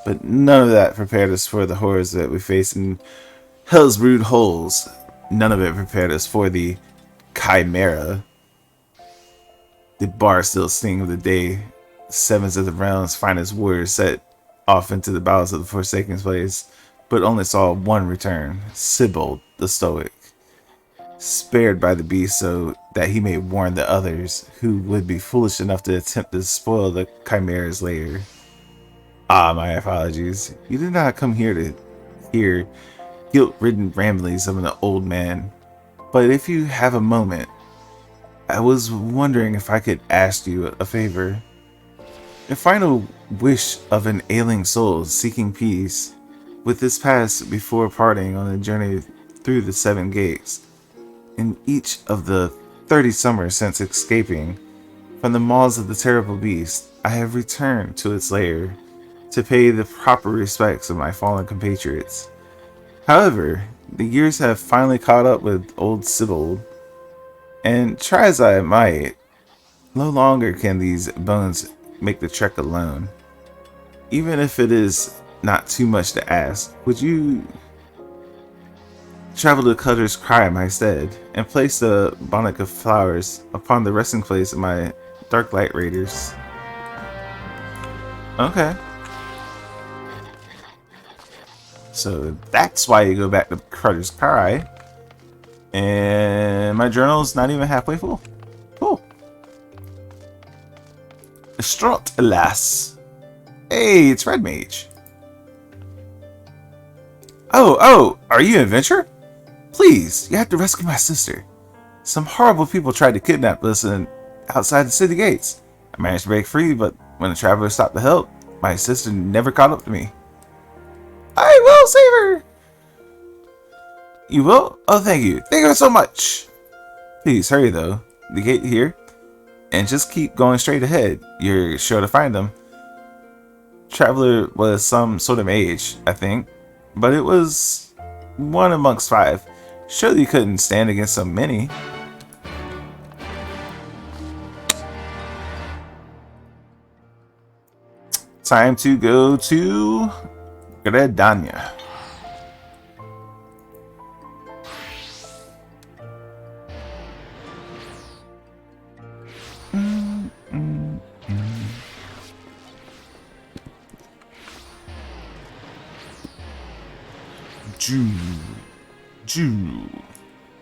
But none of that prepared us for the horrors that we face in Hell's Brood holes. None of it prepared us for the Chimera. The bar still sting of the day. Sevens of the realm's finest warriors set off into the bowels of the Forsaken place, but only saw one return, Sibold the Stoic, spared by the beast so that he may warn the others who would be foolish enough to attempt to spoil the Chimera's lair. Ah, my apologies. You did not come here to hear guilt-ridden ramblings of an old man, but if you have a moment, I was wondering if I could ask you a favor. A final wish of an ailing soul seeking peace with this past before parting on a journey through the 7 gates. In each of the 30 summers since escaping from the maws of the terrible beast, I have returned to its lair to pay the proper respects of my fallen compatriots. However, the years have finally caught up with old Sibold, and try as I might, no longer can these bones make the trek alone. Even if it is not too much to ask, would you travel to Cutter's Cry in my stead, and place the bonnet of flowers upon the resting place of my Darklight Raiders? Okay. So that's why you go back to Cutter's Cry. And my journal's not even halfway full. Cool. Distraught, alas. Hey, it's Red Mage. Oh, are you an adventurer? Please, you have to rescue my sister. Some horrible people tried to kidnap us outside the city gates. I managed to break free, but when the traveler stopped to help, my sister never caught up to me. I will save her! You will? Oh, thank you. Thank you so much. Please hurry though. The gate here. And just keep going straight ahead. You're sure to find them. Traveler was some sort of mage, I think. But it was One amongst five. Surely you couldn't stand against so many. Time to go to Gredania.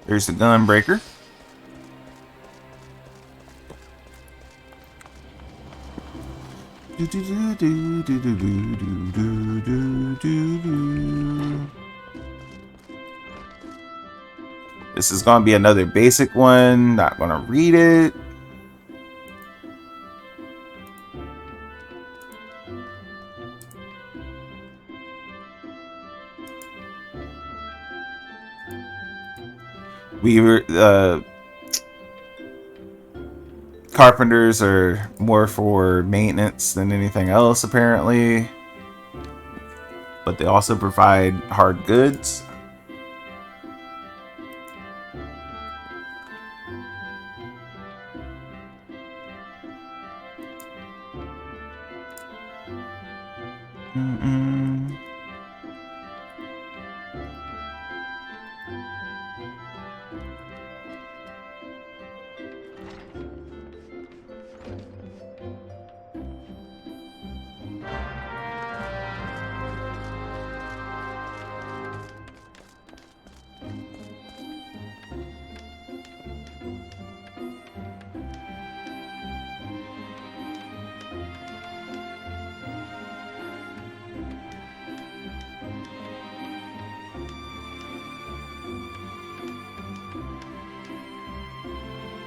There's the Gunbreaker. This is gonna be another basic one. Not gonna read it. Carpenters are more for maintenance than anything else, apparently. But they also provide hard goods.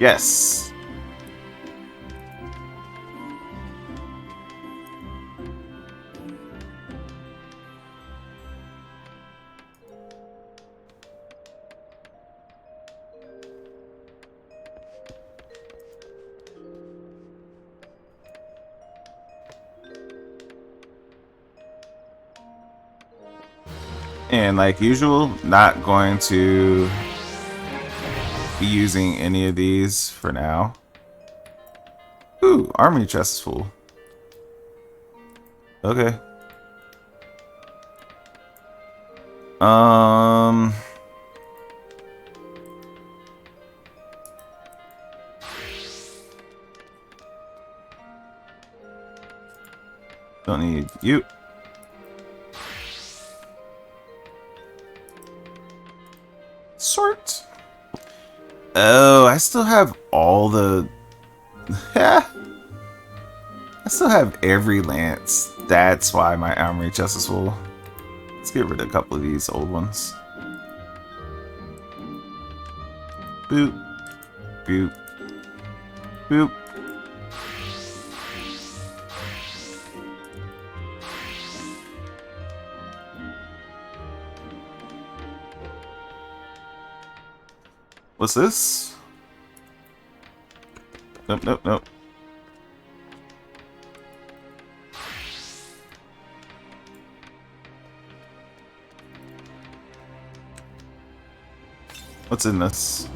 Yes. And like usual, not going to be using any of these for now. Ooh, army chest is full. Okay. Don't need you. Sort. Oh, I still have all the... I still have every lance. That's why my armory chest is full. Let's get rid of a couple of these old ones. Boop. Boop. Boop. What's this? Nope, nope, nope. What's in this?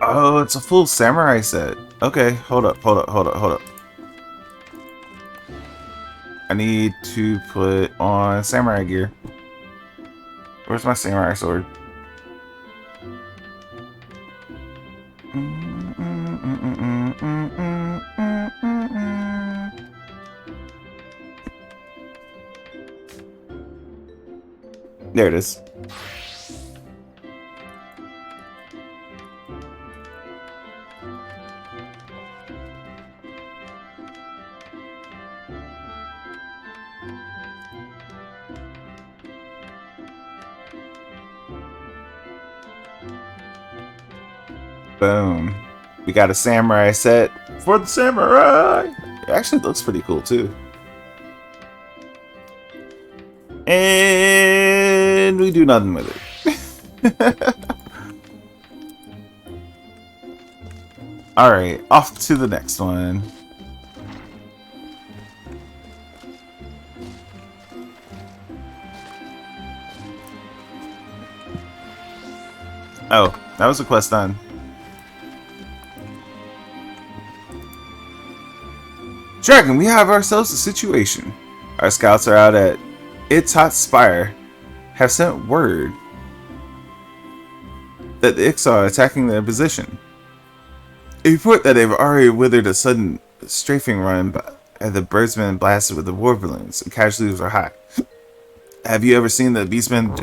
Oh, it's a full samurai set. Okay, hold up, hold up, hold up, hold up. I need to put on samurai gear. Where's my samurai sword? There it is. Boom. We got a samurai set for the samurai. It actually looks pretty cool too. And we do nothing with it. Alright, off to the next one. Oh, that was a quest done. Dragon, we have ourselves a situation. Our scouts are out at Itot Spire. Have sent word that the Ixal are attacking their position. A report that they've already withered a sudden strafing run and the birdsmen blasted with the war balloons and casualties are high. Have you ever seen the beastmen?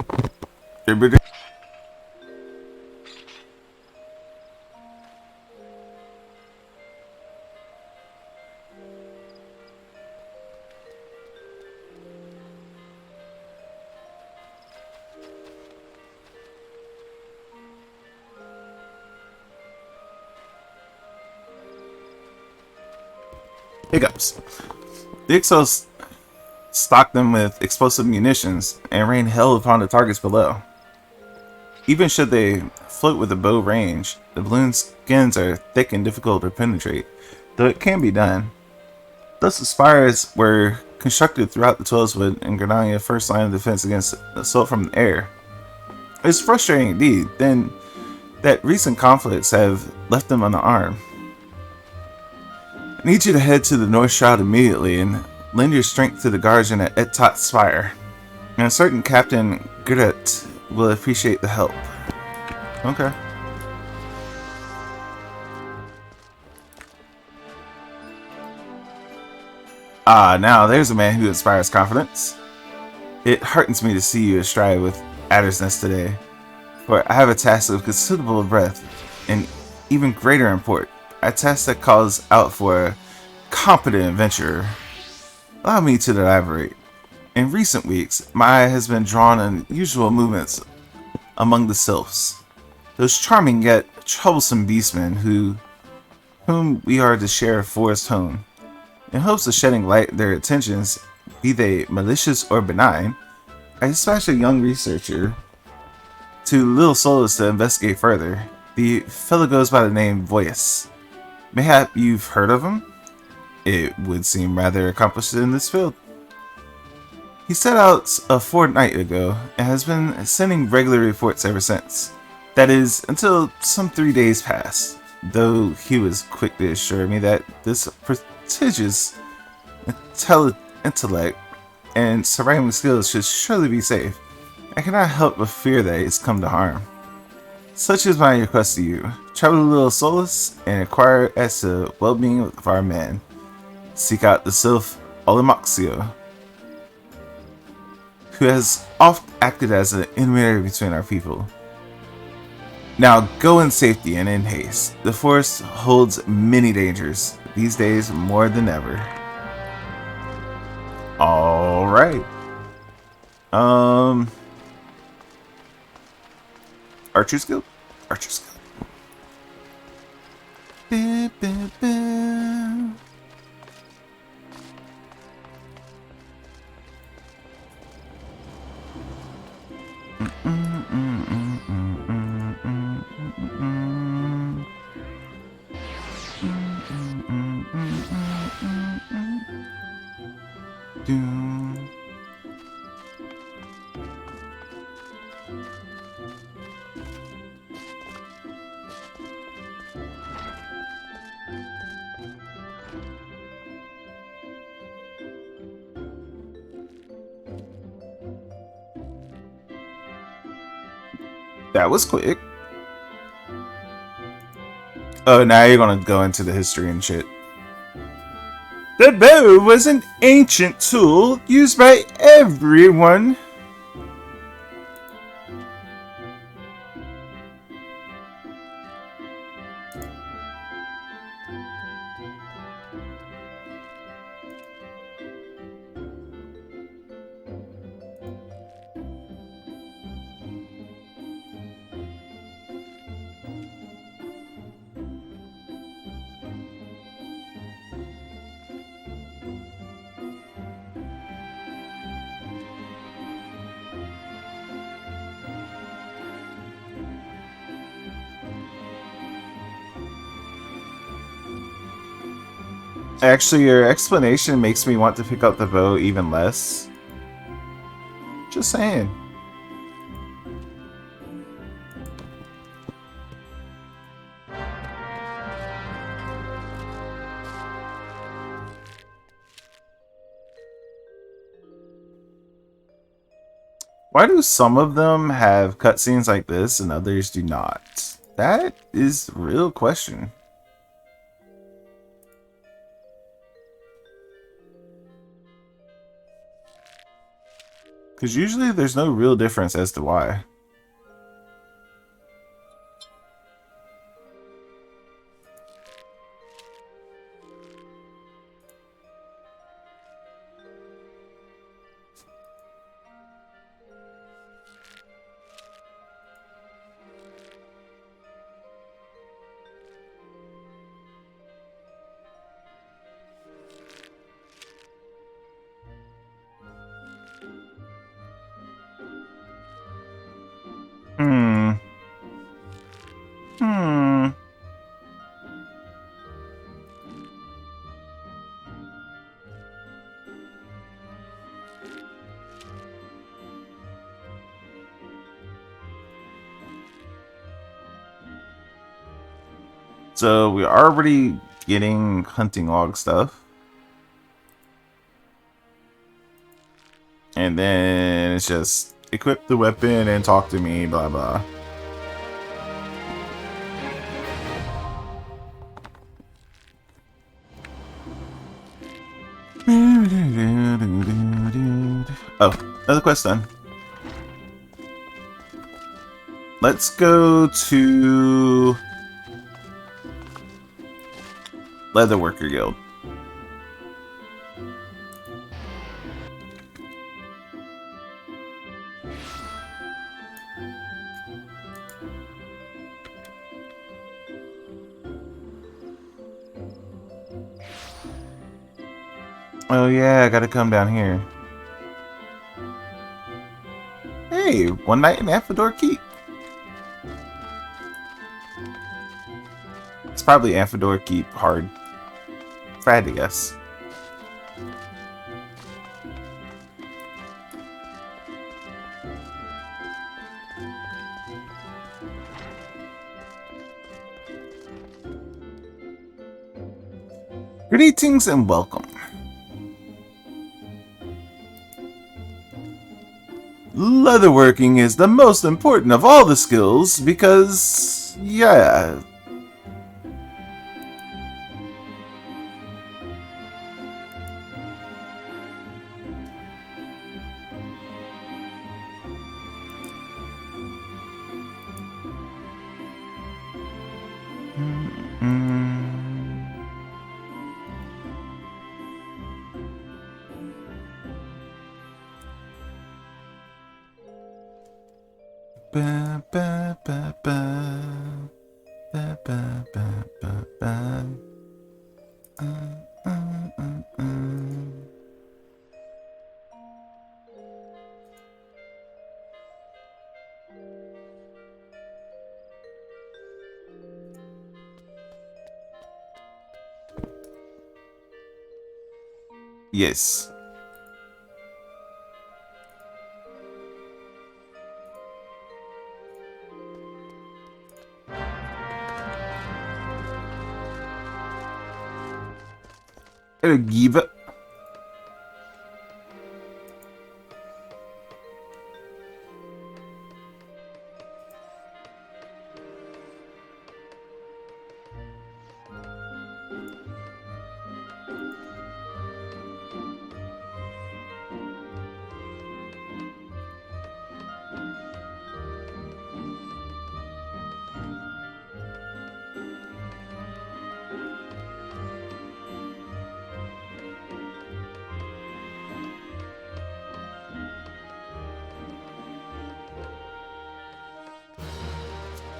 Hiccups. The Ixos stocked them with explosive munitions and rain hell upon the targets below. Even should they float with a bow range, the balloon skins are thick and difficult to penetrate, though it can be done. Thus the spires were constructed throughout the Twelveswood and Grenania first line of defense against assault from the air. It's frustrating indeed, then, that recent conflicts have left them unarmed. I need you to head to the North Shroud immediately and lend your strength to the guardian at Etot Spire. And a certain Captain Gret will appreciate the help. Okay. Ah, now there's a man who inspires confidence. It heartens me to see you astride with Adder's Nest today, for I have a task of considerable breadth and even greater import. A task that calls out for a competent adventurer. Allow me to elaborate. In recent weeks, my eye has been drawn to unusual movements among the sylphs. Those charming yet troublesome beastmen whom we are to share a forest home. In hopes of shedding light on their intentions, be they malicious or benign, I dispatched a young researcher to Little Solus to investigate further. The fellow goes by the name Voice. Mayhap you've heard of him? It would seem rather accomplished in this field. He set out a fortnight ago and has been sending regular reports ever since. That is, until some 3 days passed, though he was quick to assure me that this prodigious intellect and surviving skills should surely be safe. I cannot help but fear that it's come to harm. Such is my request to you. Travel to Little Solus and inquire as to the well-being of our men. Seek out the sylph Olimaxio, who has oft acted as an intermediary between our people. Now go in safety and in haste. The forest holds many dangers, these days more than ever. Alright. Archer skill? Archer skill. That was quick. Oh, now you're gonna go into the history and shit. The bow was an ancient tool used by everyone. Actually, your explanation makes me want to pick up the bow even less. Just saying. Why do some of them have cutscenes like this and others do not? That is a real question. Because usually there's no real difference as to why. Hmm. Hmm. So we're already getting hunting log stuff. And then it's just equip the weapon and talk to me, blah blah. Oh, another quest done. Let's go to Leatherworker Guild. Oh yeah, I gotta come down here. Hey, one night in Amphador Keep. It's probably Amphador Keep hard. If I had to guess. Greetings and welcome. Leatherworking is the most important of all the skills because, yeah. Ba, ba, ba, ba. Ba, ba, ba, ba, ba. Uh, uh, uh. Yes. It'll give it.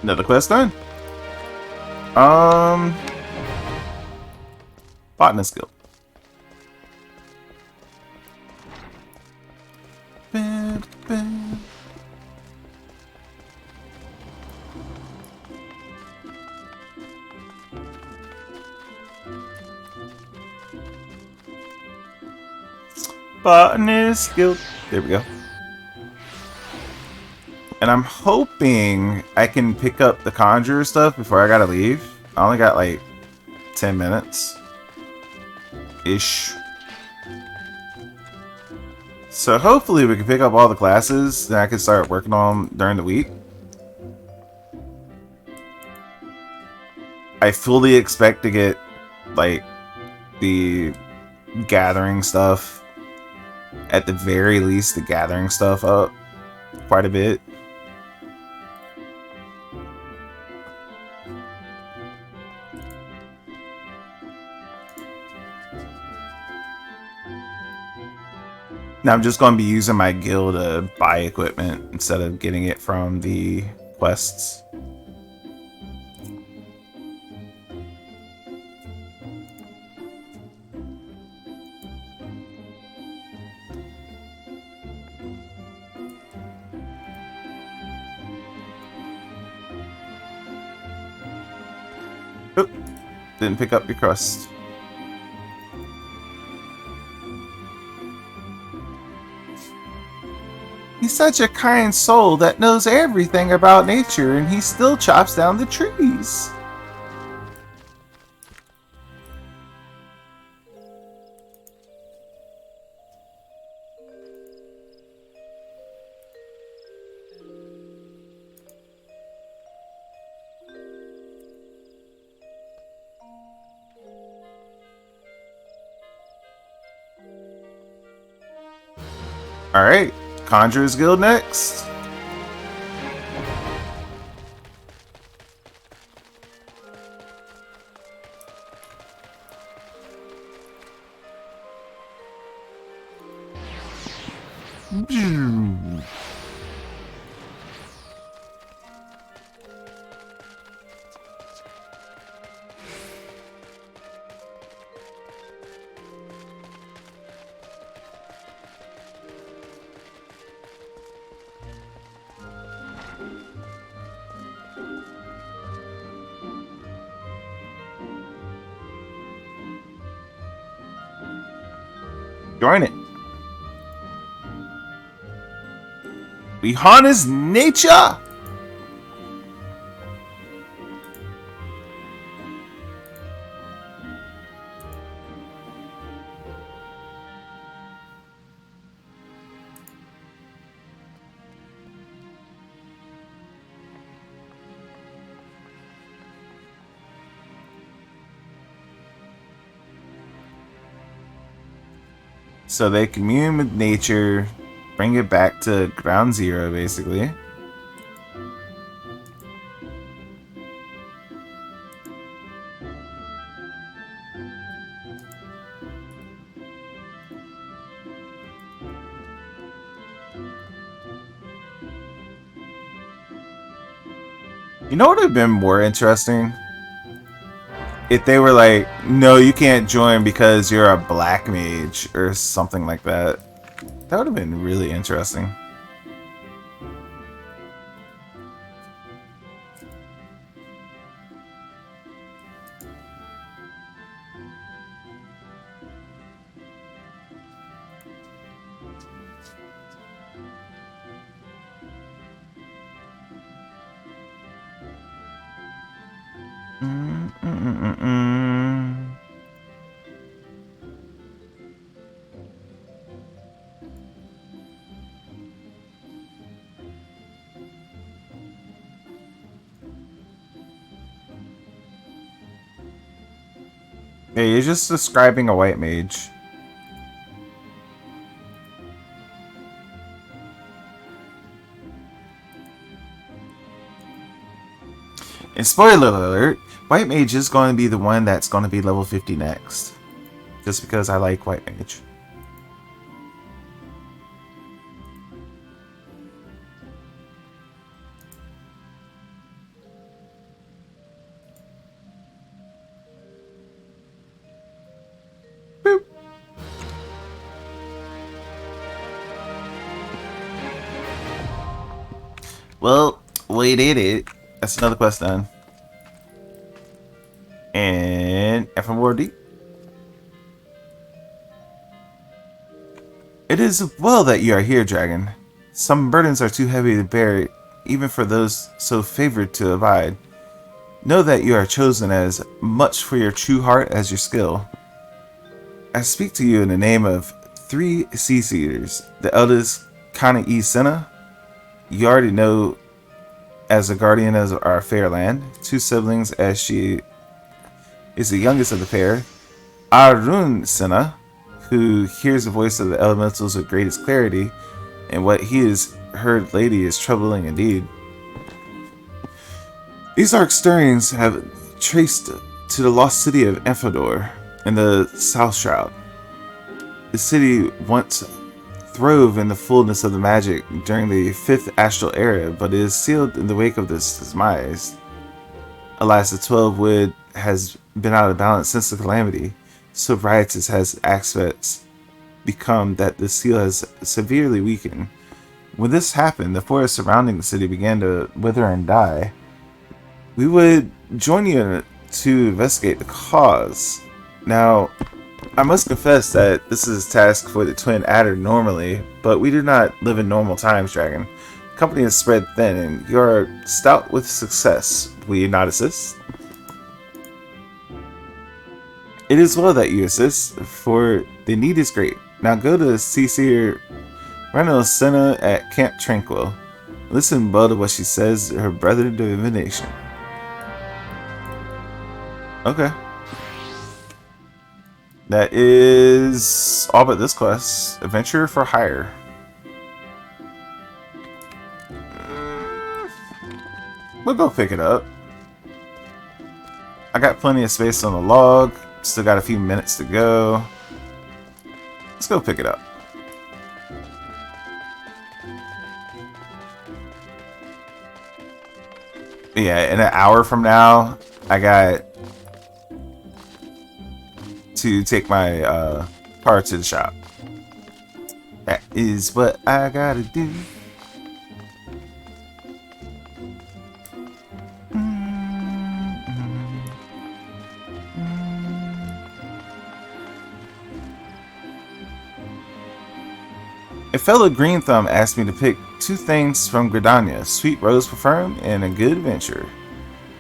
Another quest done. Botanist Guild. Ba, ba. Botanist Guild. There we go. And I'm hoping I can pick up the Conjurer stuff before I gotta leave. I only got like 10 minutes. Ish. So hopefully we can pick up all the classes that I can start working on during the week. I fully expect to get, like, the gathering stuff, at the very least the gathering stuff up quite a bit. Now I'm just going to be using my guild to buy equipment instead of getting it from the quests. Oop, didn't pick up your crust. He's such a kind soul that knows everything about nature, and he still chops down the trees. Alright, Conjurer's Guild next. Join it. We harness nature. So they commune with nature, bring it back to ground zero, basically. You know what would have been more interesting? If they were like, no, you can't join because you're a black mage or something like that. That would have been really interesting. Yeah, you're just describing a white mage. And spoiler alert, white mage is going to be the one that's going to be level 50 next. Just because I like white mage. Boop. Well, we did it. That's another quest done. And FFXIV. It is well that you are here, dragon. Some burdens are too heavy to bear, even for those so favored to abide. Know that you are chosen as much for your true heart as your skill. I speak to you in the name of 3 Sea-Seers. The eldest, Kana E. Senna, you already know as a guardian of our fair land. 2 siblings as she is the youngest of the pair. Arun Senna, who hears the voice of the elementals with greatest clarity, and what he has heard lately is troubling indeed. These dark stirrings have traced to the lost city of Amphodor in the South Shroud. The city once throve in the fullness of the magic during the 5th astral era, but is sealed in the wake of this demise. Alas, the 12 Wood has been out of balance since the calamity. So riotous has aspects become that the seal has severely weakened. When this happened, the forest surrounding the city began to wither and die. We would join you to investigate the cause. Now, I must confess that this is a task for the Twin Adder normally, but we do not live in normal times, Dragon. The company is spread thin, and you are stout with success. Will you not assist? It is well that you assist, for the need is great. Now go to Sea-Seer Reynolds Senna at Camp Tranquil. Listen well to what she says to her brother divination. Okay. That is all but this quest. Adventure for hire. We'll go pick it up. I got plenty of space on the log. Still got a few minutes to go. Let's go pick it up. Yeah, in an hour from now, I got to take my car to the shop. That is what I gotta do. A fellow Green Thumb asked me to pick 2 things from Gridania, Sweet Rose Perfume and a Good Adventure.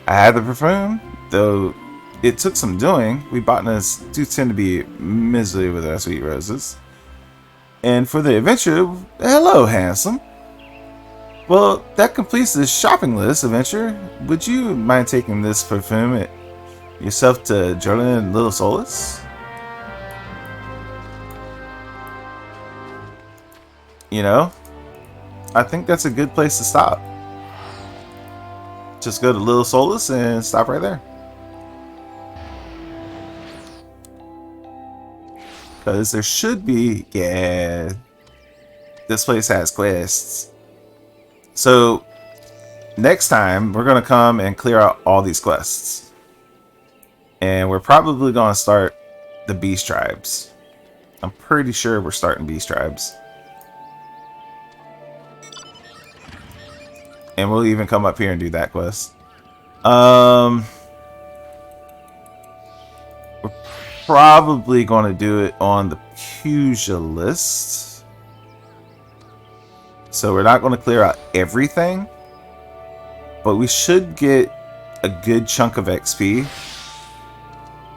I had the perfume, though it took some doing. We botanists do tend to be miserly with our sweet roses. And for the adventure, hello, handsome. Well, that completes the shopping list, Adventure. Would you mind taking this perfume yourself to Jolene and Little Solus? You know, I think that's a good place to stop. Just go to Little Solus and stop right there. Because there should be, yeah, this place has quests. So, next time, we're going to come and clear out all these quests. And we're probably going to start the Beast Tribes. I'm pretty sure we're starting Beast Tribes. And we'll even come up here and do that quest. We're probably going to do it on the Pugilist. So we're not going to clear out everything. But we should get a good chunk of XP.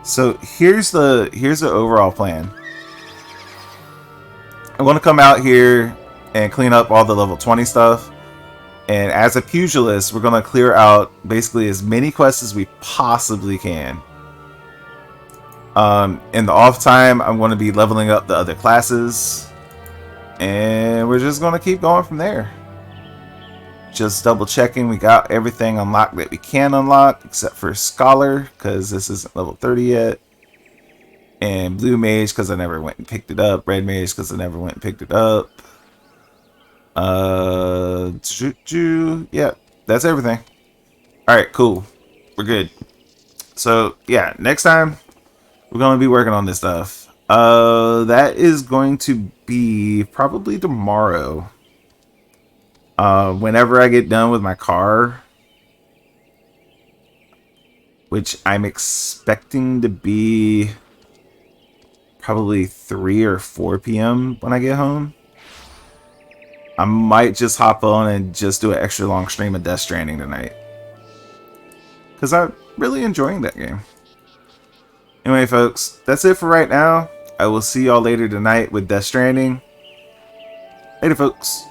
So here's the overall plan. I'm going to come out here and clean up all the level 20 stuff. And as a pugilist, we're going to clear out basically as many quests as we possibly can. In the off time, I'm going to be leveling up the other classes. And we're just going to keep going from there. Just double checking we got everything unlocked that we can unlock. Except for Scholar, because this isn't level 30 yet. And Blue Mage, because I never went and picked it up. Red Mage, because I never went and picked it up. Yeah, that's everything. Alright, cool. We're good. So, yeah, next time we're going to be working on this stuff. That is going to be probably tomorrow. Whenever I get done with my car. Which I'm expecting to be probably 3 or 4 p.m. when I get home. I might just hop on and just do an extra long stream of Death Stranding tonight. Because I'm really enjoying that game. Anyway, folks, that's it for right now. I will see y'all later tonight with Death Stranding. Later, folks.